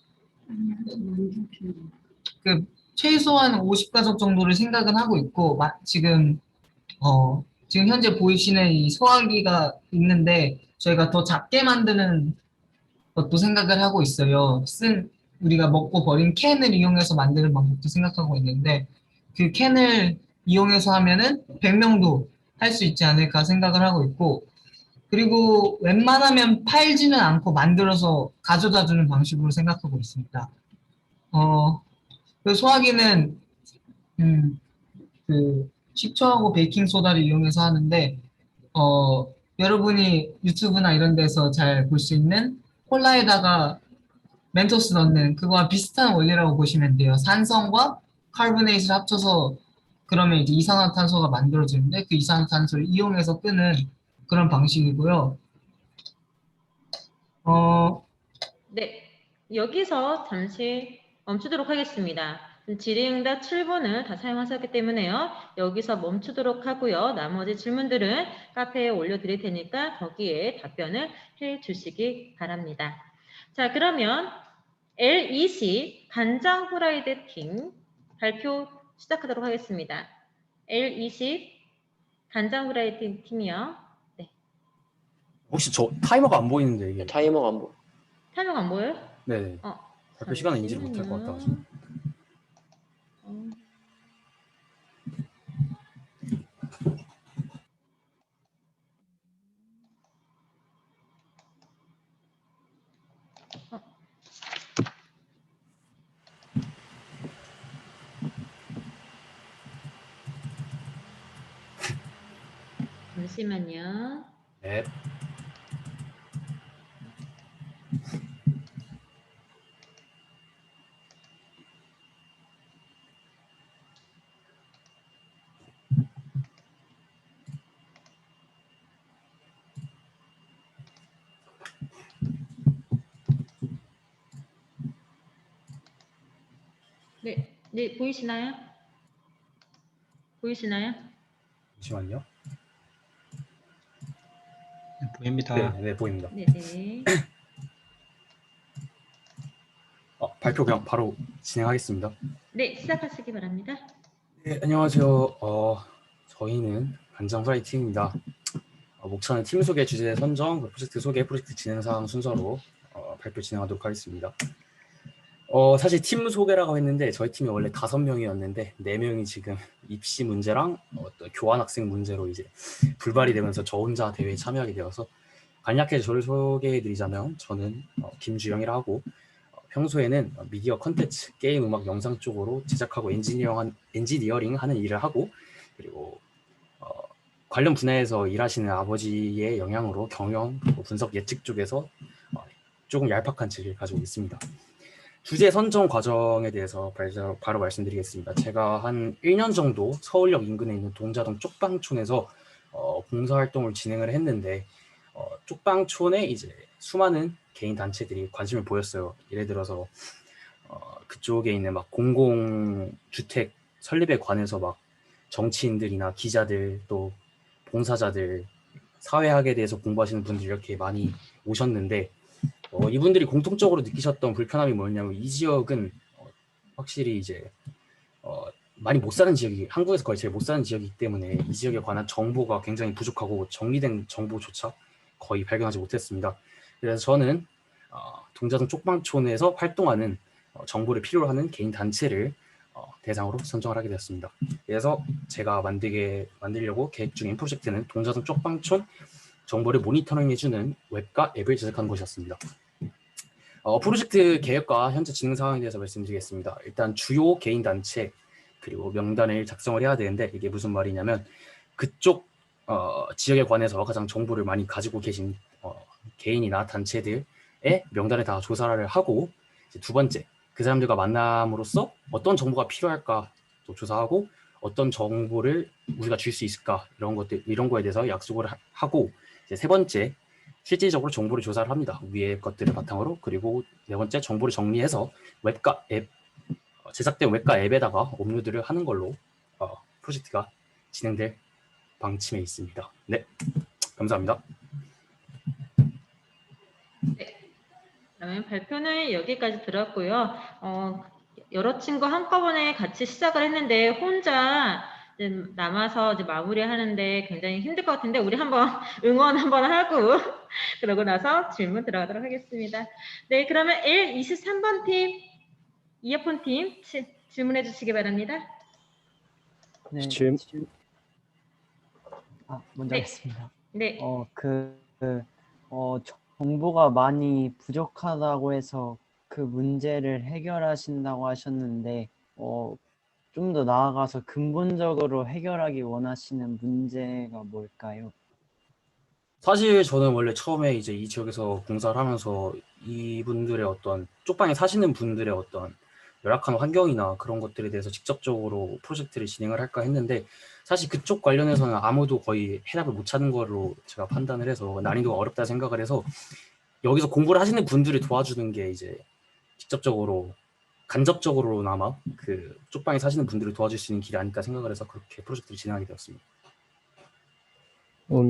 최소한 50가족 정도를 생각은 하고 있고 지금 현재 보이시는 이 소화기가 있는데 저희가 더 작게 만드는 것도 생각을 하고 있어요. 우리가 먹고 버린 캔을 이용해서 만드는 방법도 생각하고 있는데 그 캔을 이용해서 하면은 100명도 할 수 있지 않을까 생각을 하고 있고 그리고 웬만하면 팔지는 않고 만들어서 가져다 주는 방식으로 생각하고 있습니다. 그 소화기는 그 식초하고 베이킹 소다를 이용해서 하는데 여러분이 유튜브나 이런 데서 잘 볼 수 있는 콜라에다가 멘토스 넣는 그거와 비슷한 원리라고 보시면 돼요. 산성과 카르보네이트를 합쳐서 그러면 이제 이산화탄소가 만들어지는데 그 이산화탄소를 이용해서 끄는 그런 방식이고요. 네, 여기서 잠시 멈추도록 하겠습니다. 질의응답 7번을 다 사용하셨기 때문에요. 여기서 멈추도록 하고요. 나머지 질문들은 카페에 올려드릴 테니까 거기에 답변을 해주시기 바랍니다. 자, 그러면 L20 간장 후라이드 팀 발표 시작하도록 하겠습니다. L20 간장 후라이드 팀이요. 네. 혹시 저 타이머가 안 보이는데 이게 타이머가 안 보여. 타이머가 안 보여요? 네네. 발표 시간을 인지를 못할 것 같아가지고. 잠시만요. 네. 네, 보이시나요? 보이시나요? 잠시만요. 보입니다. 네, 보입니다. 네네. 발표 그냥 바로 진행하겠습니다. 네, 시작하시기 바랍니다. 네, 안녕하세요. 저희는 간장 후라이 팀입니다. 목차는 팀 소개, 주제 선정, 프로젝트 소개, 프로젝트 진행 사항 순서로 발표 진행하도록 하겠습니다. 사실 팀 소개라고 했는데 저희 팀이 원래 5명이었는데 4명이 지금 입시 문제랑 교환 학생 문제로 이제 불발이 되면서 저 혼자 대회에 참여하게 되어서 간략하게 저를 소개해드리자면 저는 김주영이라 하고 평소에는 미디어 컨텐츠, 게임, 음악, 영상 쪽으로 제작하고 엔지니어링 하는 일을 하고 그리고 관련 분야에서 일하시는 아버지의 영향으로 경영, 분석, 예측 쪽에서 조금 얄팍한 책을 가지고 있습니다. 주제 선정 과정에 대해서 바로 말씀드리겠습니다. 제가 한 1년 정도 서울역 인근에 있는 동자동 쪽방촌에서 봉사활동을 진행을 했는데 쪽방촌에 이제 수많은 개인 단체들이 관심을 보였어요. 예를 들어서 그쪽에 있는 막 공공주택 설립에 관해서 막 정치인들이나 기자들 또 봉사자들 사회학에 대해서 공부하시는 분들이 이렇게 많이 오셨는데 이분들이 공통적으로 느끼셨던 불편함이 뭐냐면 이 지역은 확실히 이제 많이 못 사는 지역이 한국에서 거의 제일 못 사는 지역이기 때문에 이 지역에 관한 정보가 굉장히 부족하고 정리된 정보조차 거의 발견하지 못했습니다. 그래서 저는 동자동 쪽방촌에서 활동하는 정보를 필요로 하는 개인 단체를 대상으로 선정을 하게 되었습니다. 그래서 제가 만들려고 계획 중인 프로젝트는 동사동 쪽방촌 정보를 모니터링해주는 웹과 앱을 제작하는 것이었습니다. 프로젝트 계획과 현재 진행 상황에 대해서 말씀드리겠습니다. 일단 주요 개인 단체 그리고 명단을 작성을 해야 되는데 이게 무슨 말이냐면 그쪽 지역에 관해서 가장 정보를 많이 가지고 계신 개인이나 단체들의 명단을 다 조사를 하고 이제 두 번째 그 사람들과 만남으로써 어떤 정보가 필요할까 또 조사하고 어떤 정보를 우리가 줄 수 있을까 이런 거에 대해서 약속을 하고 이제 세 번째 실질적으로 정보를 조사를 합니다. 위의 것들을 바탕으로. 그리고 네 번째 정보를 정리해서 웹과 앱 제작된 웹과 앱에다가 업로드를 하는 걸로 프로젝트가 진행될 방침에 있습니다. 네, 감사합니다. 네, 그러면 발표는 여기까지 들었고요. 여러 친구 한꺼번에 같이 시작을 했는데 혼자 남아서 이제 마무리하는데 굉장히 힘들 것 같은데 우리 한번 응원 한번 하고 그러고 나서 질문 들어가도록 하겠습니다. 네, 그러면 L23번 팀, 이어폰 팀 질문해 주시기 바랍니다. 네, 먼저 네. 하겠습니다. 네. 정보가 많이 부족하다고 해서 그 문제를 해결하신다고 하셨는데, 좀 더 나아가서 근본적으로 해결하기 원하시는 문제가 뭘까요? 사실 저는 원래 처음에 이제 이 지역에서 공사를 하면서 이분들의 어떤 쪽방에 사시는 분들의 어떤 열악한 환경이나 그런 것들에 대해서 직접적으로 프로젝트를 진행을 할까 했는데 사실 그쪽 관련해서는 아무도 거의 해답을 못 찾는 거로 제가 판단을 해서 난이도가 어렵다 생각을 해서 여기서 공부를 하시는 분들을 도와주는 게 이제 직접적으로 간접적으로나마 그 쪽방에 사시는 분들을 도와줄 수 있는 길이 아닐까 생각을 해서 그렇게 프로젝트를 진행하게 되었습니다.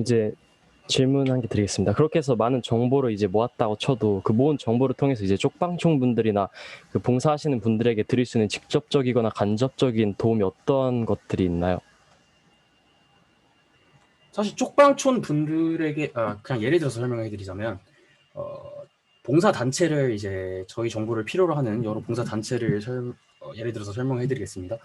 이제 질문 한 개 드리겠습니다. 그렇게 해서 많은 정보를 이제 모았다고 쳐도 그 모은 정보를 통해서 이제 쪽방촌 분들이나 그 봉사하시는 분들에게 드릴 수 있는 직접적이거나 간접적인 도움이 어떤 것들이 있나요? 사실 쪽방촌 분들에게 그냥 예를 들어서 설명해 드리자면 봉사 단체를 이제 저희 정보를 필요로 하는 여러 봉사 단체를 예를 들어서 설명해 드리겠습니다.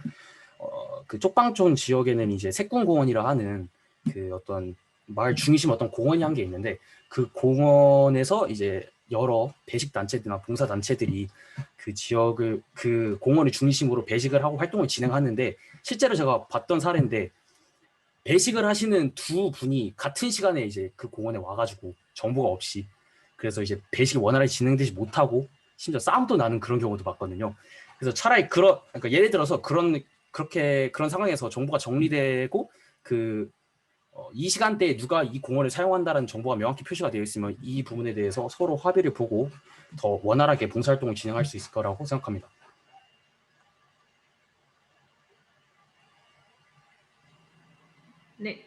그 쪽방촌 지역에는 이제 색군공원이라 하는 그 어떤 마을 중심 어떤 공원이 한 게 있는데 그 공원에서 이제 여러 배식 단체들이나 봉사 단체들이 그 지역을 그 공원을 중심으로 배식을 하고 활동을 진행하는데 실제로 제가 봤던 사례인데 배식을 하시는 두 분이 같은 시간에 이제 그 공원에 와가지고 정보가 없이 그래서 이제 배식이 원활하게 진행되지 못하고 심지어 싸움도 나는 그런 경우도 봤거든요. 그래서 차라리 그러니까 예를 들어서 그런 상황에서 정보가 정리되고 이 시간대에 누가 이 공원을 사용한다는 정보가 명확히 표시가 되어 있으면 이 부분에 대해서 서로 합의를 보고 더 원활하게 봉사활동을 진행할 수 있을 거라고 생각합니다. 네.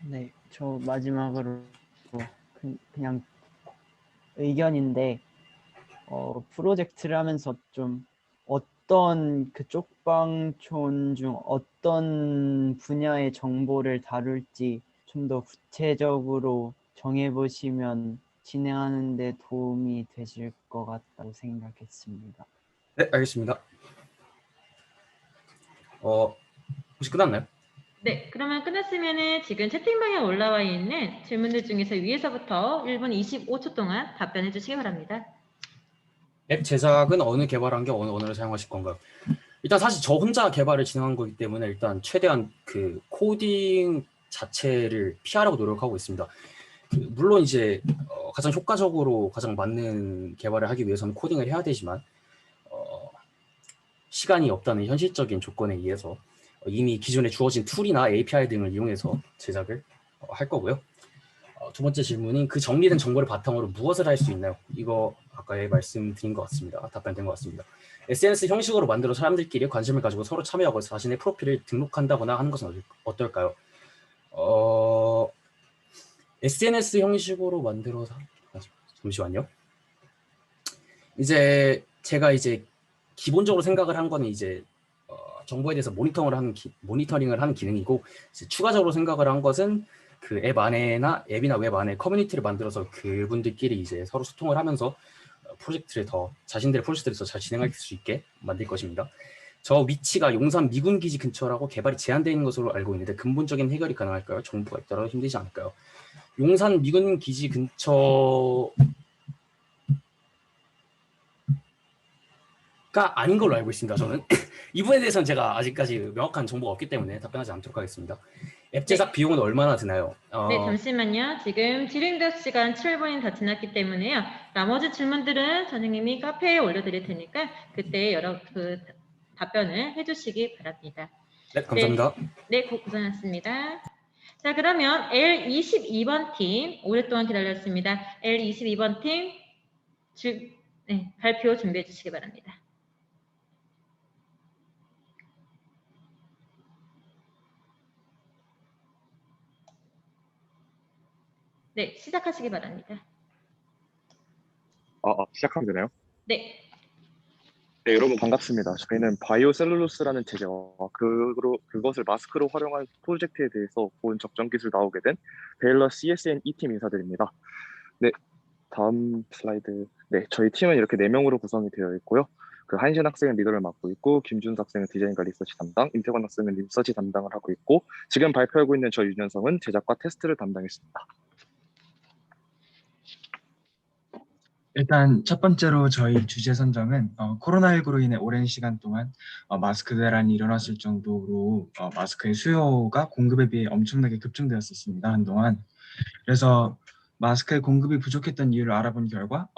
네, 저 마지막으로 그냥 의견인데 프로젝트를 하면서 좀 어떤 그 쪽방촌 중 어떤 분야의 정보를 다룰지 좀 더 구체적으로 정해보시면 진행하는 데 도움이 되실 것 같다고 생각했습니다. 네, 알겠습니다. 혹시 끝났나요? 네, 그러면 끝났으면은 지금 채팅방에 올라와 있는 질문들 중에서 위에서부터 1분 25초 동안 답변해 주시기 바랍니다. 앱 제작은 어느 개발한 게 어느 언어를 사용하실 건가요? 일단 사실 저 혼자 개발을 진행한 거기 때문에 일단 최대한 그 코딩 자체를 피하려고 노력하고 있습니다. 물론 이제 가장 효과적으로 가장 맞는 개발을 하기 위해서는 코딩을 해야 되지만 시간이 없다는 현실적인 조건에 의해서 이미 기존에 주어진 툴이나 API 등을 이용해서 제작을 할 거고요. 두 번째 질문인 그 정리된 정보를 바탕으로 무엇을 할 수 있나요? 이거 아까 말씀드린 것 같습니다. 답변된 것 같습니다. SNS 형식으로 만들어 사람들끼리 관심을 가지고 서로 참여하고 자신의 프로필을 등록한다거나 하는 것은 어떨까요? SNS 형식으로 만들어서 잠시만요. 이제 제가 이제 기본적으로 생각을 한 거는 이제 정보에 대해서 모니터링을 하는 기능이고 이제 추가적으로 생각을 한 것은 그 앱이나 웹 안에 커뮤니티를 만들어서 그분들끼리 이제 서로 소통을 하면서 프로젝트를 더 자신들의 프로젝트를 더 잘 진행할 수 있게 만들 것입니다. 저 위치가 용산 미군 기지 근처라고 개발이 제한되어 있는 것으로 알고 있는데 근본적인 해결이 가능할까요? 정부가 있더라도 힘들지 않을까요? 용산 미군 기지 근처가 아닌 걸로 알고 있습니다. 저는 이 부분에 대해서는 제가 아직까지 명확한 정보가 없기 때문에 답변하지 않도록 하겠습니다. 앱 제작 비용은 얼마나 드나요? 네, 잠시만요. 지금 질의응답 시간 7분이 다 지났기 때문에요. 나머지 질문들은 선생님이 카페에 올려드릴 테니까 그때 여러 답변을 해주시기 바랍니다. 네, 감사합니다. 네, 고생하셨습니다. 자, 그러면 L22번 팀 오랫동안 기다렸습니다. L22번 팀 발표 준비해 주시기 바랍니다. 네, 시작하시기 바랍니다. 시작하면 되나요? 네. 네, 여러분 반갑습니다. 저희는 바이오셀룰로스라는 재료와 그것을 마스크로 활용한 프로젝트에 대해서 본 적정 기술 나오게 된 베일러 CSN E팀 인사드립니다. 네, 다음 슬라이드. 네, 저희 팀은 이렇게 4명으로 구성이 되어 있고요. 한신 학생은 리더를 맡고 있고, 김준수 학생은 디자인과 리서치 담당, 임태권 학생은 리서치 담당을 하고 있고, 지금 발표하고 있는 저 윤현성은 제작과 테스트를 담당했습니다. 일단 첫 번째로 저희 주제 선정은 코로나19로 인해 오랜 시간 동안 마스크 대란이 일어났을 정도로 마스크의 수요가 공급에 비해 엄청나게 급증되었었습니다. 한동안. 그래서 마스크의 공급이 부족했던 이유를 알아본 결과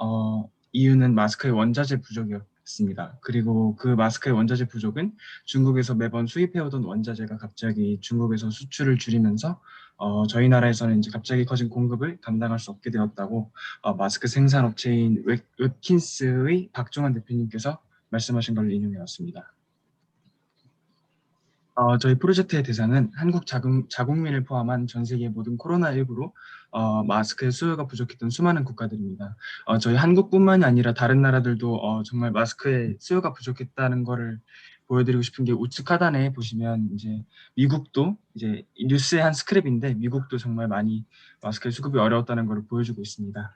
이유는 마스크의 원자재 부족이었습니다. 그리고 그 마스크의 원자재 부족은 중국에서 매번 수입해오던 원자재가 갑자기 중국에서 수출을 줄이면서 저희 나라에서는 이제 갑자기 커진 공급을 감당할 수 없게 되었다고 마스크 생산 업체인 웹킨스의 박종환 대표님께서 말씀하신 걸 인용해 왔습니다. 저희 프로젝트의 대상은 한국 자국민을 포함한 전 세계 모든 코로나19로 마스크의 수요가 부족했던 수많은 국가들입니다. 저희 한국뿐만이 아니라 다른 나라들도 정말 마스크의 수요가 부족했다는 거를 보여드리고 싶은 게 우측 하단에 보시면 이제 미국도 이제 뉴스의 한 스크랩인데 미국도 정말 많이 마스크의 수급이 어려웠다는 걸 보여주고 있습니다.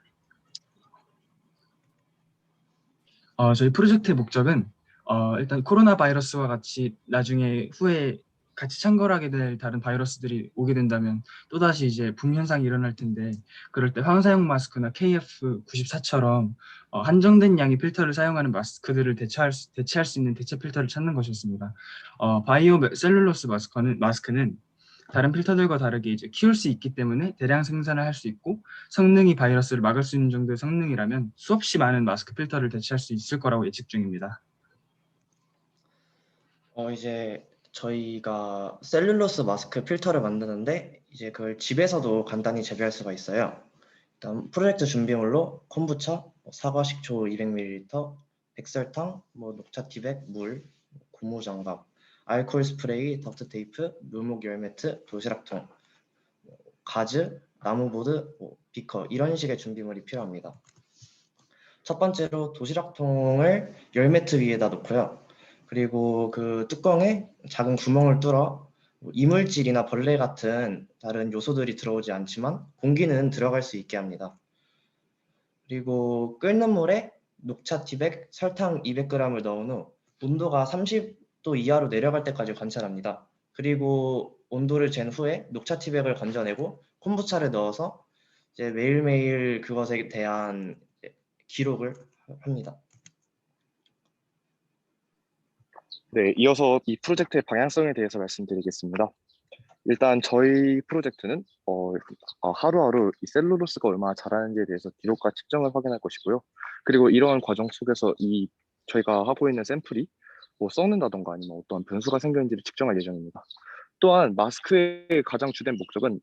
저희 프로젝트의 목적은 일단 코로나 바이러스와 같이 나중에 후에 같이 창궐하게 될 다른 바이러스들이 오게 된다면 또다시 이제 붐 현상이 일어날 텐데 그럴 때 황사용 마스크나 KF94처럼 한정된 양의 필터를 사용하는 마스크들을 대체할 수 있는 대체 필터를 찾는 것이었습니다. 바이오 셀룰로스 마스크는 다른 필터들과 다르게 이제 키울 수 있기 때문에 대량 생산을 할 수 있고 성능이 바이러스를 막을 수 있는 정도의 성능이라면 수없이 많은 마스크 필터를 대체할 수 있을 거라고 예측 중입니다. 이제 저희가 셀룰로스 마스크 필터를 만드는데 이제 그걸 집에서도 간단히 재배할 수가 있어요. 일단 프로젝트 준비물로 콤부차, 사과 식초 200ml, 백설탕, 녹차 티백, 물, 고무 장갑, 알코올 스프레이, 덕트 테이프, 묘목 열매트, 도시락통, 가즈, 나무보드, 비커 이런 식의 준비물이 필요합니다. 첫 번째로 도시락통을 열매트 위에다 놓고요. 그리고 그 뚜껑에 작은 구멍을 뚫어 이물질이나 벌레 같은 다른 요소들이 들어오지 않지만 공기는 들어갈 수 있게 합니다. 그리고 끓는 물에 녹차 티백, 설탕 200g을 넣은 후 온도가 30도 이하로 내려갈 때까지 관찰합니다. 그리고 온도를 잰 후에 녹차 티백을 건져내고 콤부차를 넣어서 이제 매일매일 그것에 대한 기록을 합니다. 네, 이어서 이 프로젝트의 방향성에 대해서 말씀드리겠습니다. 일단 저희 프로젝트는 하루하루 이 셀룰로스가 얼마나 자라는지에 대해서 기록과 측정을 확인할 것이고요. 그리고 이러한 과정 속에서 저희가 하고 있는 샘플이 썩는다던가 아니면 어떠한 변수가 생겼는지를 측정할 예정입니다. 또한 마스크의 가장 주된 목적은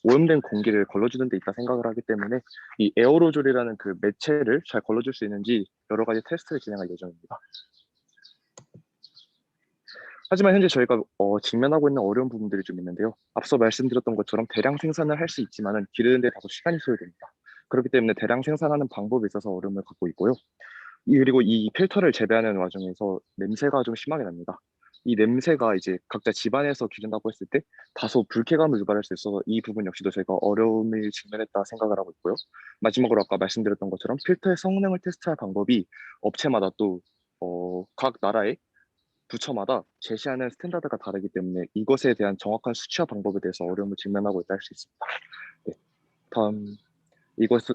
오염된 공기를 걸러주는 데 있다 생각을 하기 때문에 이 에어로졸이라는 그 매체를 잘 걸러줄 수 있는지 여러 가지 테스트를 진행할 예정입니다. 하지만 현재 저희가 직면하고 있는 어려운 부분들이 좀 있는데요. 앞서 말씀드렸던 것처럼 대량 생산을 할 수 있지만은 기르는데 다소 시간이 소요됩니다. 그렇기 때문에 대량 생산하는 방법에 있어서 어려움을 갖고 있고요. 그리고 이 필터를 재배하는 와중에서 냄새가 좀 심하게 납니다. 이 냄새가 이제 각자 집안에서 기른다고 했을 때 다소 불쾌감을 유발할 수 있어서 이 부분 역시도 저희가 어려움을 직면했다 생각을 하고 있고요. 마지막으로 아까 말씀드렸던 것처럼 필터의 성능을 테스트할 방법이 업체마다 또 각 나라의 부처마다 제시하는 스탠다드가 다르기 때문에 이것에 대한 정확한 수치화 방법에 대해서 어려움을 직면하고 있다 할 수 있습니다. 네, 다음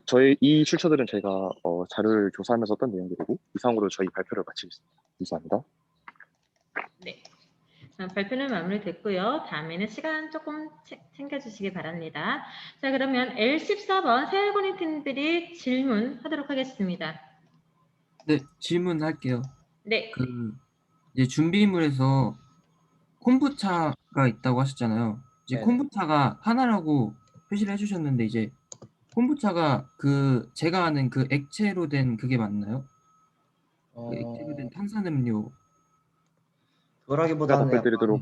저희 이 출처들은 저희가 자료를 조사하면서 어떤 내용들이고 이상으로 저희 발표를 마치겠습니다. 감사합니다. 네. 발표는 마무리됐고요. 다음에는 시간 조금 챙겨주시기 바랍니다. 자, 그러면 L14번 세알고니 팀들이 질문하도록 하겠습니다. 네, 질문할게요. 네. 이제 준비물에서 콤부차가 있다고 하셨잖아요. 이제 네네. 콤부차가 하나라고 표시를 해주셨는데 이제 콤부차가 제가 아는 그 액체로 된 그게 맞나요? 그 액체로 된 탄산음료. 그거라기보다는 답변드리도록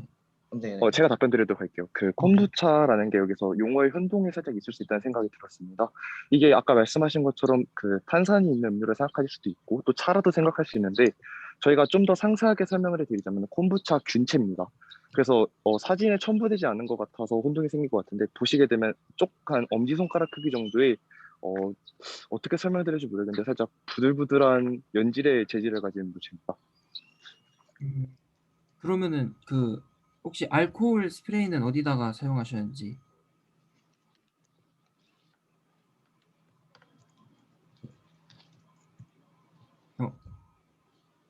네. 제가 답변드리도록 할게요. 그 콤부차라는 게 여기서 용어의 혼동이 살짝 있을 수 있다는 생각이 들었습니다. 이게 아까 말씀하신 것처럼 그 탄산이 있는 음료를 생각하실 수도 있고 또 차라도 생각할 수 있는데 저희가 좀 더 상세하게 설명을 해드리자면 콤부차 균체입니다. 그래서 사진에 첨부되지 않은 것 같아서 혼동이 생길 것 같은데 보시게 되면 쪽한 엄지손가락 크기 정도의 어떻게 설명드릴지 모르겠는데 살짝 부들부들한 연질의 재질을 가진 물체입니다. 그러면은 혹시 알코올 스프레이는 어디다가 사용하셨는지?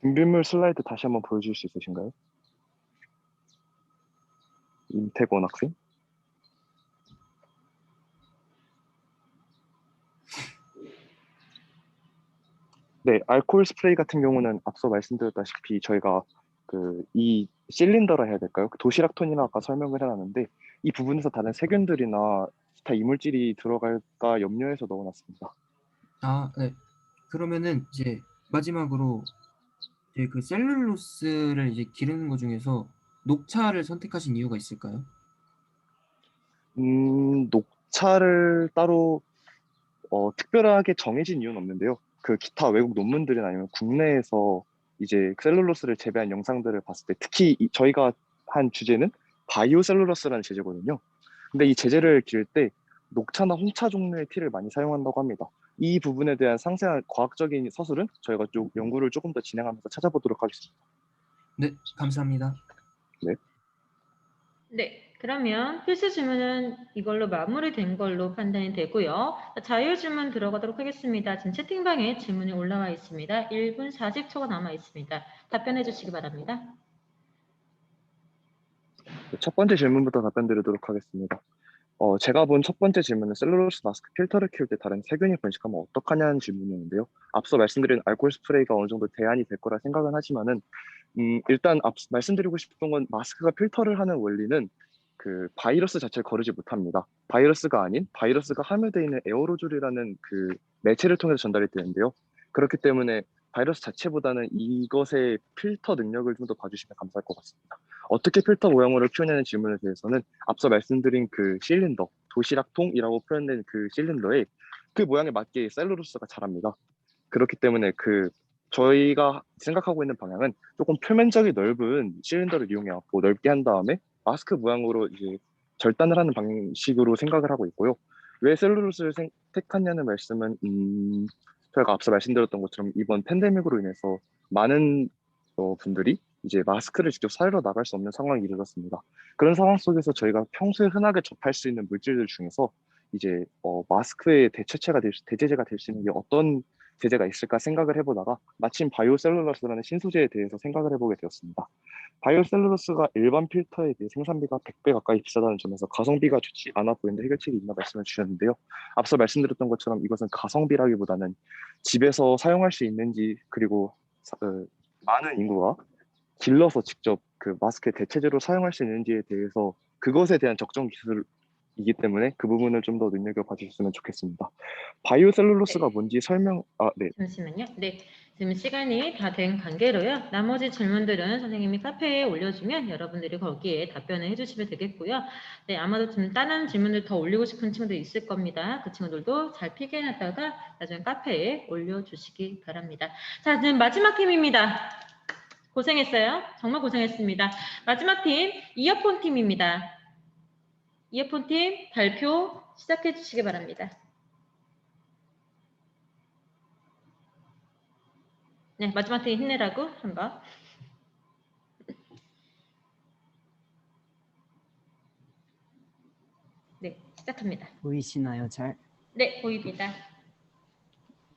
준비물 슬라이드 다시 한번 보여줄 수 있으신가요? 임태권 학생? 네, 알코올 스프레이 같은 경우는 앞서 말씀드렸다시피 저희가 이 실린더라 해야 될까요? 도시락 톤이나 아까 설명을 해놨는데 이 부분에서 다른 세균들이나 기타 이물질이 들어갈까 염려해서 넣어놨습니다. 아, 네. 그러면은 이제 마지막으로 이제 그 셀룰로스를 이제 기르는 것 중에서 녹차를 선택하신 이유가 있을까요? 녹차를 따로 특별하게 정해진 이유는 없는데요. 그 기타 외국 논문들이나 아니면 국내에서 이제 셀룰로스를 재배한 영상들을 봤을 때 특히 저희가 한 주제는 바이오 셀룰로스라는 제재거든요. 근데 이 제재를 기를 때 녹차나 홍차 종류의 티를 많이 사용한다고 합니다. 이 부분에 대한 상세한 과학적인 서술은 저희가 연구를 조금 더 진행하면서 찾아보도록 하겠습니다. 네, 감사합니다. 네. 네. 그러면 필수 질문은 이걸로 마무리된 걸로 판단이 되고요. 자유 질문 들어가도록 하겠습니다. 지금 채팅방에 질문이 올라와 있습니다. 1분 40초가 남아 있습니다. 답변해 주시기 바랍니다. 첫 번째 질문부터 답변드리도록 하겠습니다. 제가 본 첫 번째 질문은 셀룰로스 마스크 필터를 키울 때 다른 세균이 번식하면 어떡하냐는 질문이었는데요. 앞서 말씀드린 알코올 스프레이가 어느 정도 대안이 될 거라 생각은 하지만은 일단 말씀드리고 싶은 건 마스크가 필터를 하는 원리는 그 바이러스 자체를 거르지 못합니다. 바이러스가 아닌 바이러스가 함유되어 있는 에어로졸이라는 그 매체를 통해서 전달이 되는데요. 그렇기 때문에 바이러스 자체보다는 이것의 필터 능력을 좀 더 봐주시면 감사할 것 같습니다. 어떻게 필터 모양으로 키우냐는 질문에 대해서는 앞서 말씀드린 그 실린더, 도시락통이라고 표현된 그 실린더에 그 모양에 맞게 셀룰로스가 자랍니다. 그렇기 때문에 저희가 생각하고 있는 방향은 조금 표면적이 넓은 실린더를 이용해갖고 넓게 한 다음에 마스크 모양으로 이제 절단을 하는 방식으로 생각을 하고 있고요. 왜 셀룰로스를 택했냐는 말씀은 저희가 앞서 말씀드렸던 것처럼 이번 팬데믹으로 인해서 많은 분들이 이제 마스크를 직접 사러 나갈 수 없는 상황이 이르렀습니다. 그런 상황 속에서 저희가 평소에 흔하게 접할 수 있는 물질들 중에서 이제 마스크의 대체제가 될 수 있는 게 어떤 제재가 있을까 생각을 해보다가 마침 바이오셀룰로스라는 신소재에 대해서 생각을 해보게 되었습니다. 바이오셀룰로스가 일반 필터에 비해 생산비가 100배 가까이 비싸다는 점에서 가성비가 좋지 않아 보이는데 해결책이 있나 말씀을 주셨는데요. 앞서 말씀드렸던 것처럼 이것은 가성비라기보다는 집에서 사용할 수 있는지 그리고 많은 인구가 길러서 직접 그 마스크의 대체제로 사용할 수 있는지에 대해서 그것에 대한 적정 기술이기 때문에 그 부분을 좀 더 눈여겨봐 주셨으면 좋겠습니다. 바이오셀룰로스가 뭔지 네. 잠시만요. 네. 지금 시간이 다 된 관계로요. 나머지 질문들은 선생님이 카페에 올려주면 여러분들이 거기에 답변을 해주시면 되겠고요. 네, 아마도 좀 다른 질문들 더 올리고 싶은 친구들 있을 겁니다. 그 친구들도 잘 필기해놨다가 나중에 카페에 올려주시기 바랍니다. 자, 지금 마지막 팀입니다. 고생했어요. 정말 고생했습니다. 마지막 팀 이어폰 팀입니다. 이어폰 팀 발표 시작해 주시기 바랍니다. 네, 마지막 팀 힘내라고 한번. 네, 시작합니다. 보이시나요, 잘? 네, 보입니다.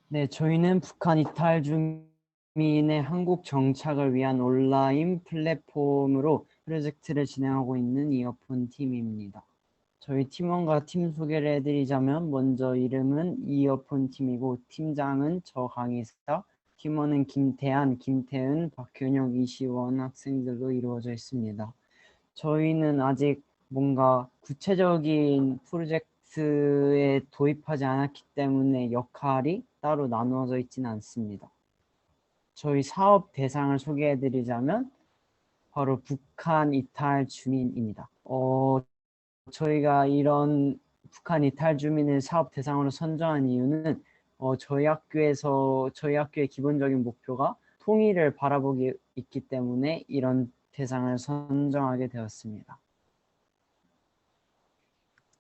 네, 저희는 북한 이탈 주민의 한국 정착을 위한 온라인 플랫폼으로 프로젝트를 진행하고 있는 이어폰 팀입니다. 저희 팀원과 팀 소개를 해드리자면 먼저 이름은 이어폰 팀이고 팀장은 저 강희사, 팀원은 김태한, 김태은, 박균영, 이시원 학생들로 이루어져 있습니다. 저희는 아직 뭔가 구체적인 프로젝트에 도입하지 않았기 때문에 역할이 따로 나누어져 있지는 않습니다. 저희 사업 대상을 소개해드리자면 바로 북한 이탈 주민입니다. 저희가 이런 북한 이탈 주민을 사업 대상으로 선정한 이유는 저희 학교의 기본적인 목표가 통일을 바라보기 있기 때문에 이런 대상을 선정하게 되었습니다.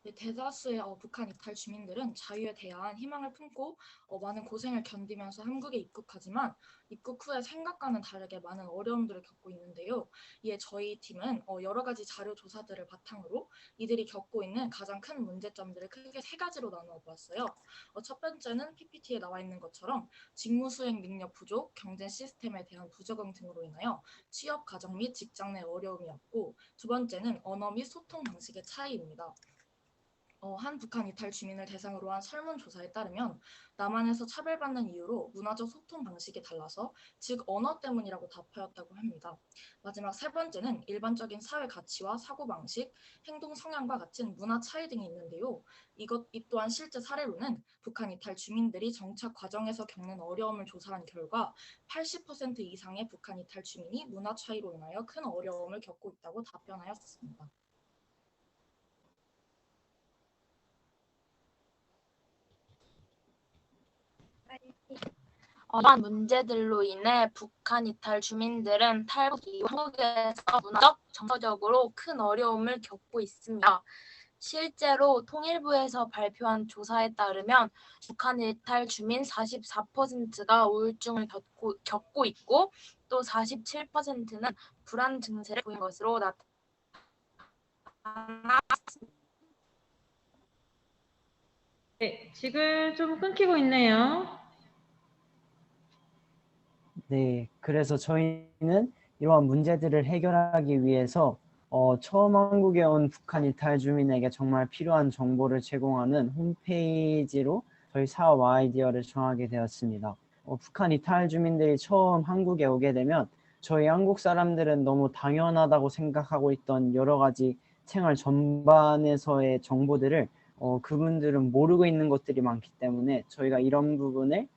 네, 대다수의 북한 이탈 주민들은 자유에 대한 희망을 품고 많은 고생을 견디면서 한국에 입국하지만 입국 후에 생각과는 다르게 많은 어려움들을 겪고 있는데요. 이에 저희 팀은 여러 가지 자료 조사들을 바탕으로 이들이 겪고 있는 가장 큰 문제점들을 크게 세 가지로 나누어 보았어요. 첫 번째는 PPT에 나와 있는 것처럼 직무 수행 능력 부족, 경제 시스템에 대한 부적응 등으로 인하여 취업, 가정 및 직장 내 어려움이었고, 두 번째는 언어 및 소통 방식의 차이입니다. 한 북한 이탈 주민을 대상으로 한 설문조사에 따르면 남한에서 차별받는 이유로 문화적 소통 방식이 달라서 즉 언어 때문이라고 답하였다고 합니다. 마지막 세 번째는 일반적인 사회 가치와 사고방식, 행동 성향과 같은 문화 차이 등이 있는데요. 이 또한 실제 사례로는 북한 이탈 주민들이 정착 과정에서 겪는 어려움을 조사한 결과 80% 이상의 북한 이탈 주민이 문화 차이로 인하여 큰 어려움을 겪고 있다고 답변하였습니다. 이러한 문제들로 인해 북한 이탈 주민들은 탈북 이후 한국에서 문화적, 정서적으로 큰 어려움을 겪고 있습니다. 실제로 통일부에서 발표한 조사에 따르면 북한 이탈 주민 44%가 우울증을 겪고 있고 또 47%는 불안 증세를 보인 것으로 나타났습니다. 네, 지금 좀 끊기고 있네요. 네, 그래서 저희는 이러한 문제들을 해결하기 위해서 처음 한국에 온 북한 이탈 주민에게 정말 필요한 정보를 제공하는 홈페이지로 저희 사업 아이디어를 정하게 되었습니다. 북한 이탈 주민들이 처음 한국에 오게 되면 저희 한국 사람들은 너무 당연하다고 생각하고 있던 여러 가지 생활 전반에서의 정보들을 그분들은 모르고 있는 것들이 많기 때문에 저희가 이런 부분의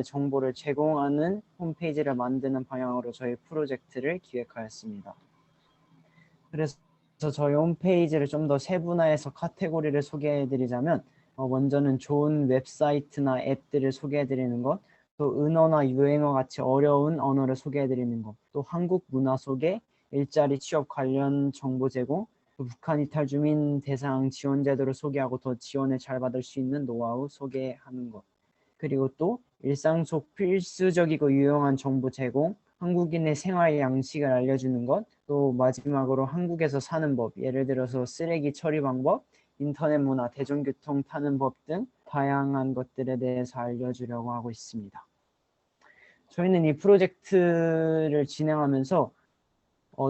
정보를 제공하는 홈페이지를 만드는 방향으로 저희 프로젝트를 기획하였습니다. 그래서 저희 홈페이지를 좀 더 세분화해서 카테고리를 소개해드리자면 먼저는 좋은 웹사이트나 앱들을 소개해드리는 것, 또 은어나 유행어 같이 어려운 언어를 소개해드리는 것, 또 한국 문화 소개, 일자리 취업 관련 정보 제공, 또 북한 이탈 주민 대상 지원 제도를 소개하고 더 지원을 잘 받을 수 있는 노하우 소개하는 것, 그리고 또 일상 속 필수적이고 유용한 정보 제공, 한국인의 생활 양식을 알려주는 것, 또 마지막으로 한국에서 사는 법, 예를 들어서 쓰레기 처리 방법, 인터넷 문화, 대중교통 타는 법 등 다양한 것들에 대해서 알려주려고 하고 있습니다. 저희는 이 프로젝트를 진행하면서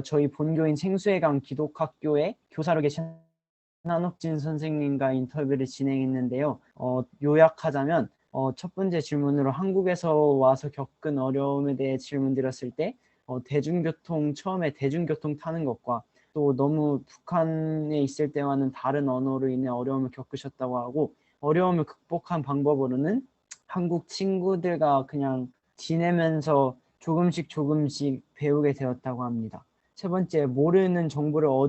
저희 본교인 생수해강 기독학교의 교사로 계신 한옥진 선생님과 인터뷰를 진행했는데요. 요약하자면 첫 번째 질문으로 한국에서 와서 겪은 어려움에 대해 질문 드렸을 때 처음에 대중교통 타는 것과 또 너무 북한에 있을 때와는 다른 언어로 인해 어려움을 겪으셨다고 하고, 어려움을 극복한 방법으로는 한국 친구들과 그냥 지내면서 조금씩 배우게 되었다고 합니다. 세 번째, 모르는 정보가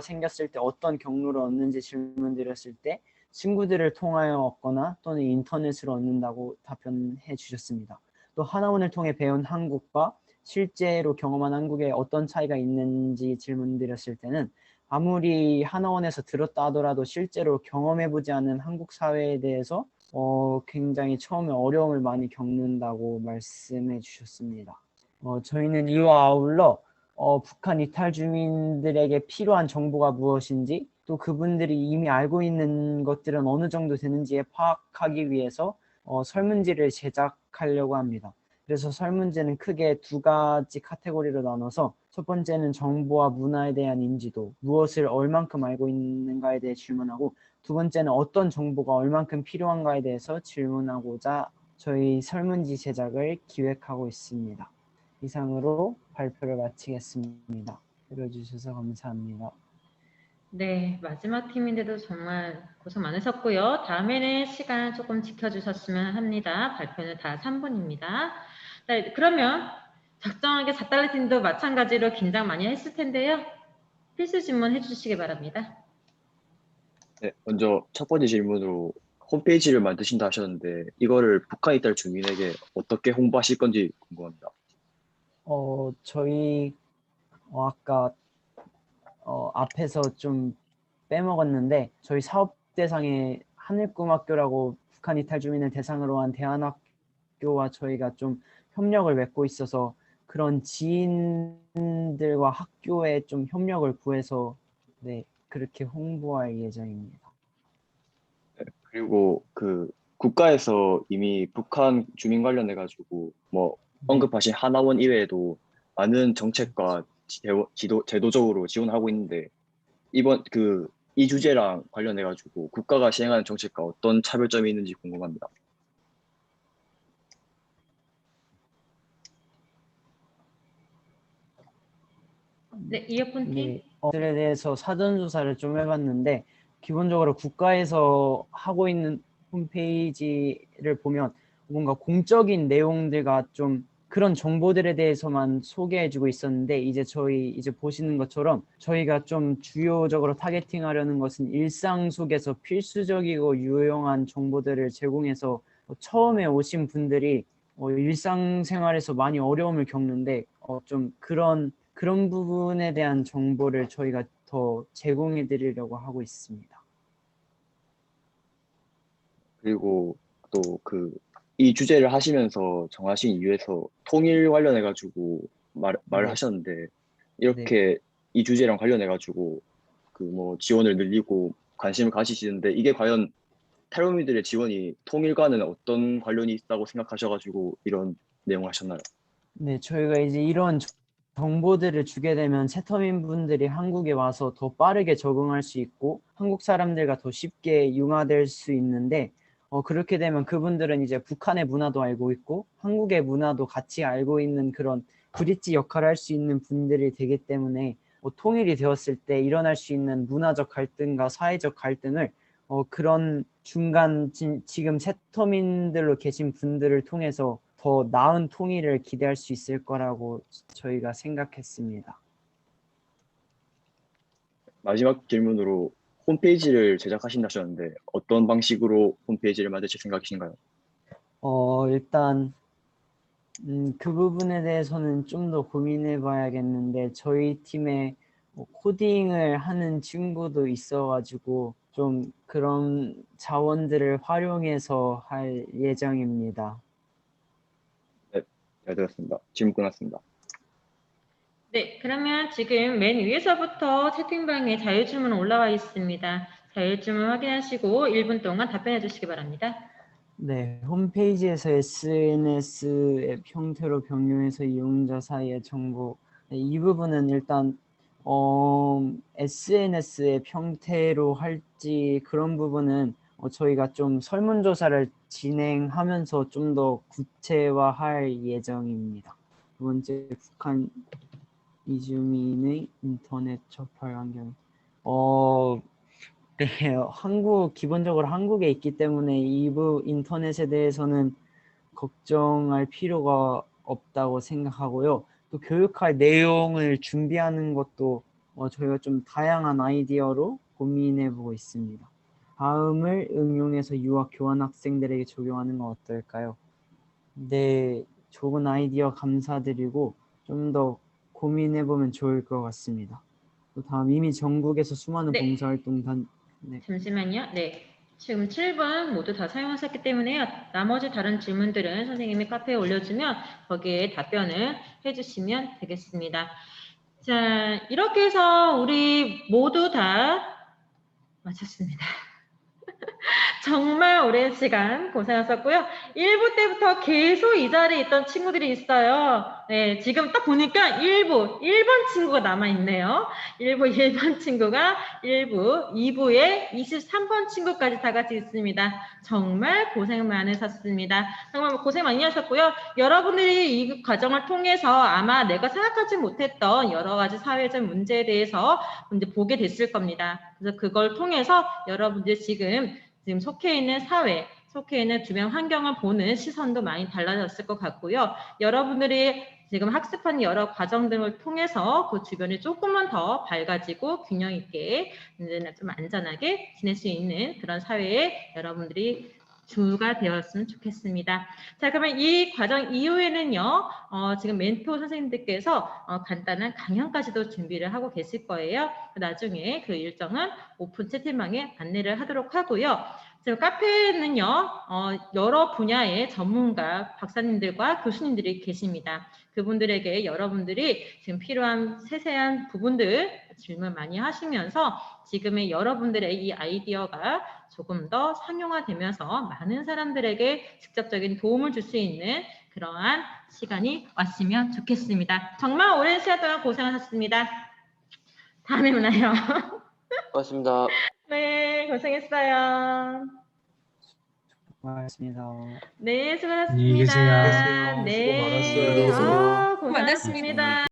생겼을 때 어떤 경로를 얻는지 질문 드렸을 때 친구들을 통하여 얻거나 또는 인터넷으로 얻는다고 답변해 주셨습니다. 또 하나원을 통해 배운 한국과 실제로 경험한 한국에 어떤 차이가 있는지 질문드렸을 때는 아무리 하나원에서 들었다 하더라도 실제로 경험해보지 않은 한국 사회에 대해서 굉장히 처음에 어려움을 많이 겪는다고 말씀해 주셨습니다. 저희는 이와 아울러 북한 이탈 주민들에게 필요한 정보가 무엇인지 또 그분들이 이미 알고 있는 것들은 어느 정도 되는지에 파악하기 위해서 설문지를 제작하려고 합니다. 그래서 설문지는 크게 두 가지 카테고리로 나눠서 첫 번째는 정보와 문화에 대한 인지도, 무엇을 얼만큼 알고 있는가에 대해 질문하고 두 번째는 어떤 정보가 얼만큼 필요한가에 대해서 질문하고자 저희 설문지 제작을 기획하고 있습니다. 이상으로 발표를 마치겠습니다. 들어주셔서 감사합니다. 네, 마지막 팀인데도 정말 고생 많으셨고요. 다음에는 시간 조금 지켜주셨으면 합니다. 발표는 다 3분입니다. 네, 그러면 작정하게 4달러 팀도 마찬가지로 긴장 많이 했을 텐데요. 필수 질문 해주시기 바랍니다. 네, 먼저 첫 번째 질문으로 홈페이지를 만드신다 하셨는데 이거를 북한 이탈 주민에게 어떻게 홍보하실 건지 궁금합니다. 저희 아까 앞에서 좀 빼먹었는데 저희 사업 대상에 하늘꿈학교라고 북한 이탈 주민을 대상으로 한 대안학교와 저희가 좀 협력을 맺고 있어서 그런 지인들과 학교에 좀 협력을 구해서 네, 그렇게 홍보할 예정입니다. 네, 그리고 그 국가에서 이미 북한 주민 관련해 가지고 뭐 언급하신 하나원 이외에도 많은 정책과 제도적으로 지원하고 있는데 이번 이 주제랑 관련해 가지고 국가가 시행하는 정책과 어떤 차별점이 있는지 궁금합니다. 네, 이어폰 팀. 네, 들에 대해서 사전 조사를 좀 해봤는데 기본적으로 국가에서 하고 있는 홈페이지를 보면 뭔가 공적인 내용들과 좀 그런 정보들에 대해서만 소개해주고 있었는데 이제 보시는 것처럼 저희가 좀 주요적으로 타겟팅하려는 것은 일상 속에서 필수적이고 유용한 정보들을 제공해서 처음에 오신 분들이 일상생활에서 많이 어려움을 겪는데 좀 그런 부분에 대한 정보를 저희가 더 제공해 드리려고 하고 있습니다. 그리고 또 이 주제를 하시면서 정하신 이유에서 통일 관련해 가지고 말을 하셨는데 이렇게 이 주제랑 관련해 가지고 뭐 지원을 늘리고 관심을 가지시는데 이게 과연 탈북민들의 지원이 통일과는 어떤 관련이 있다고 생각하셔가지고 이런 내용을 하셨나요? 네, 저희가 이제 이런 정보들을 주게 되면 세터민분들이 한국에 와서 더 빠르게 적응할 수 있고 한국 사람들과 더 쉽게 융화될 수 있는데 그렇게 되면 그분들은 이제 북한의 문화도 알고 있고 한국의 문화도 같이 알고 있는 그런 브릿지 역할을 할 수 있는 분들이 되기 때문에 통일이 되었을 때 일어날 수 있는 문화적 갈등과 사회적 갈등을 그런 중간 지금 세터민들로 계신 분들을 통해서 더 나은 통일을 기대할 수 있을 거라고 저희가 생각했습니다. 마지막 질문으로 홈페이지를 제작하신다 하셨는데 어떤 방식으로 홈페이지를 만드실 생각이신가요? 일단 그 부분에 대해서는 좀 더 고민해 봐야겠는데 저희 팀에 코딩을 하는 친구도 있어가지고 좀 그런 자원들을 활용해서 할 예정입니다. 네, 잘 들었습니다. 질문 끝났습니다. 네, 그러면 지금 맨 위에서부터 채팅방에 자유질문 올라와 있습니다. 자유질문 확인하시고 1분 동안 답변해 주시기 바랍니다. 네, 홈페이지에서 SNS의 형태로 병용해서 이용자 사이의 정보 이 부분은 일단 SNS의 형태로 할지 그런 부분은 저희가 좀 설문조사를 진행하면서 좀 더 구체화할 예정입니다. 두 번째, 북한 이주민의 인터넷 접할 환경. 네, 기본적으로 한국에 있기 때문에 인터넷에 대해서는 걱정할 필요가 없다고 생각하고요. 또 교육할 내용을 준비하는 것도 저희가 좀 다양한 아이디어로 고민해보고 있습니다. 다음을 응용해서 유학 교환 학생들에게 적용하는 건 어떨까요? 네, 좋은 아이디어 감사드리고 좀 더 고민해보면 좋을 것 같습니다. 또 다음 이미 전국에서 수많은 네. 봉사활동 잠시만요. 네. 지금 7분 모두 다 사용하셨기 때문에요. 나머지 다른 질문들은 선생님이 카페에 올려주면 거기에 답변을 해주시면 되겠습니다. 자, 이렇게 해서 우리 모두 다 마쳤습니다. 정말 오랜 시간 고생하셨고요. 1부 때부터 계속 이 자리에 있던 친구들이 있어요. 네, 지금 딱 보니까 1번 친구가 남아있네요. 1번 친구가 2부에 23번 친구까지 다 같이 있습니다. 정말 고생 많으셨습니다. 정말 고생 많이 하셨고요. 여러분들이 이 과정을 통해서 아마 내가 생각하지 못했던 여러 가지 사회적 문제에 대해서 이제 보게 됐을 겁니다. 그래서 그걸 통해서 여러분들 지금 속해 있는 사회, 속해 있는 주변 환경을 보는 시선도 많이 달라졌을 것 같고요. 여러분들이 지금 학습한 여러 과정들을 통해서 그 주변이 조금만 더 밝아지고 균형 있게 좀 안전하게 지낼 수 있는 그런 사회에 여러분들이 주가 되었으면 좋겠습니다. 자, 그러면 이 과정 이후에는요, 지금 멘토 선생님들께서 간단한 강연까지도 준비를 하고 계실 거예요. 나중에 그 일정은 오픈 채팅방에 안내를 하도록 하고요. 지금 카페에는요, 여러 분야의 전문가, 박사님들과 교수님들이 계십니다. 그분들에게 여러분들이 지금 필요한 세세한 부분들 질문 많이 하시면서 지금의 여러분들의 이 아이디어가 조금 더 상용화되면서 많은 사람들에게 직접적인 도움을 줄 수 있는 그러한 시간이 왔으면 좋겠습니다. 정말 오랜 시간 동안 고생하셨습니다. 다음에 만나요. 고맙습니다. 네, 고생했어요. 고맙습니다. 네, 수고하셨습니다. 안녕히 계세요. 네, 수고 많았어요. 고생하셨습니다.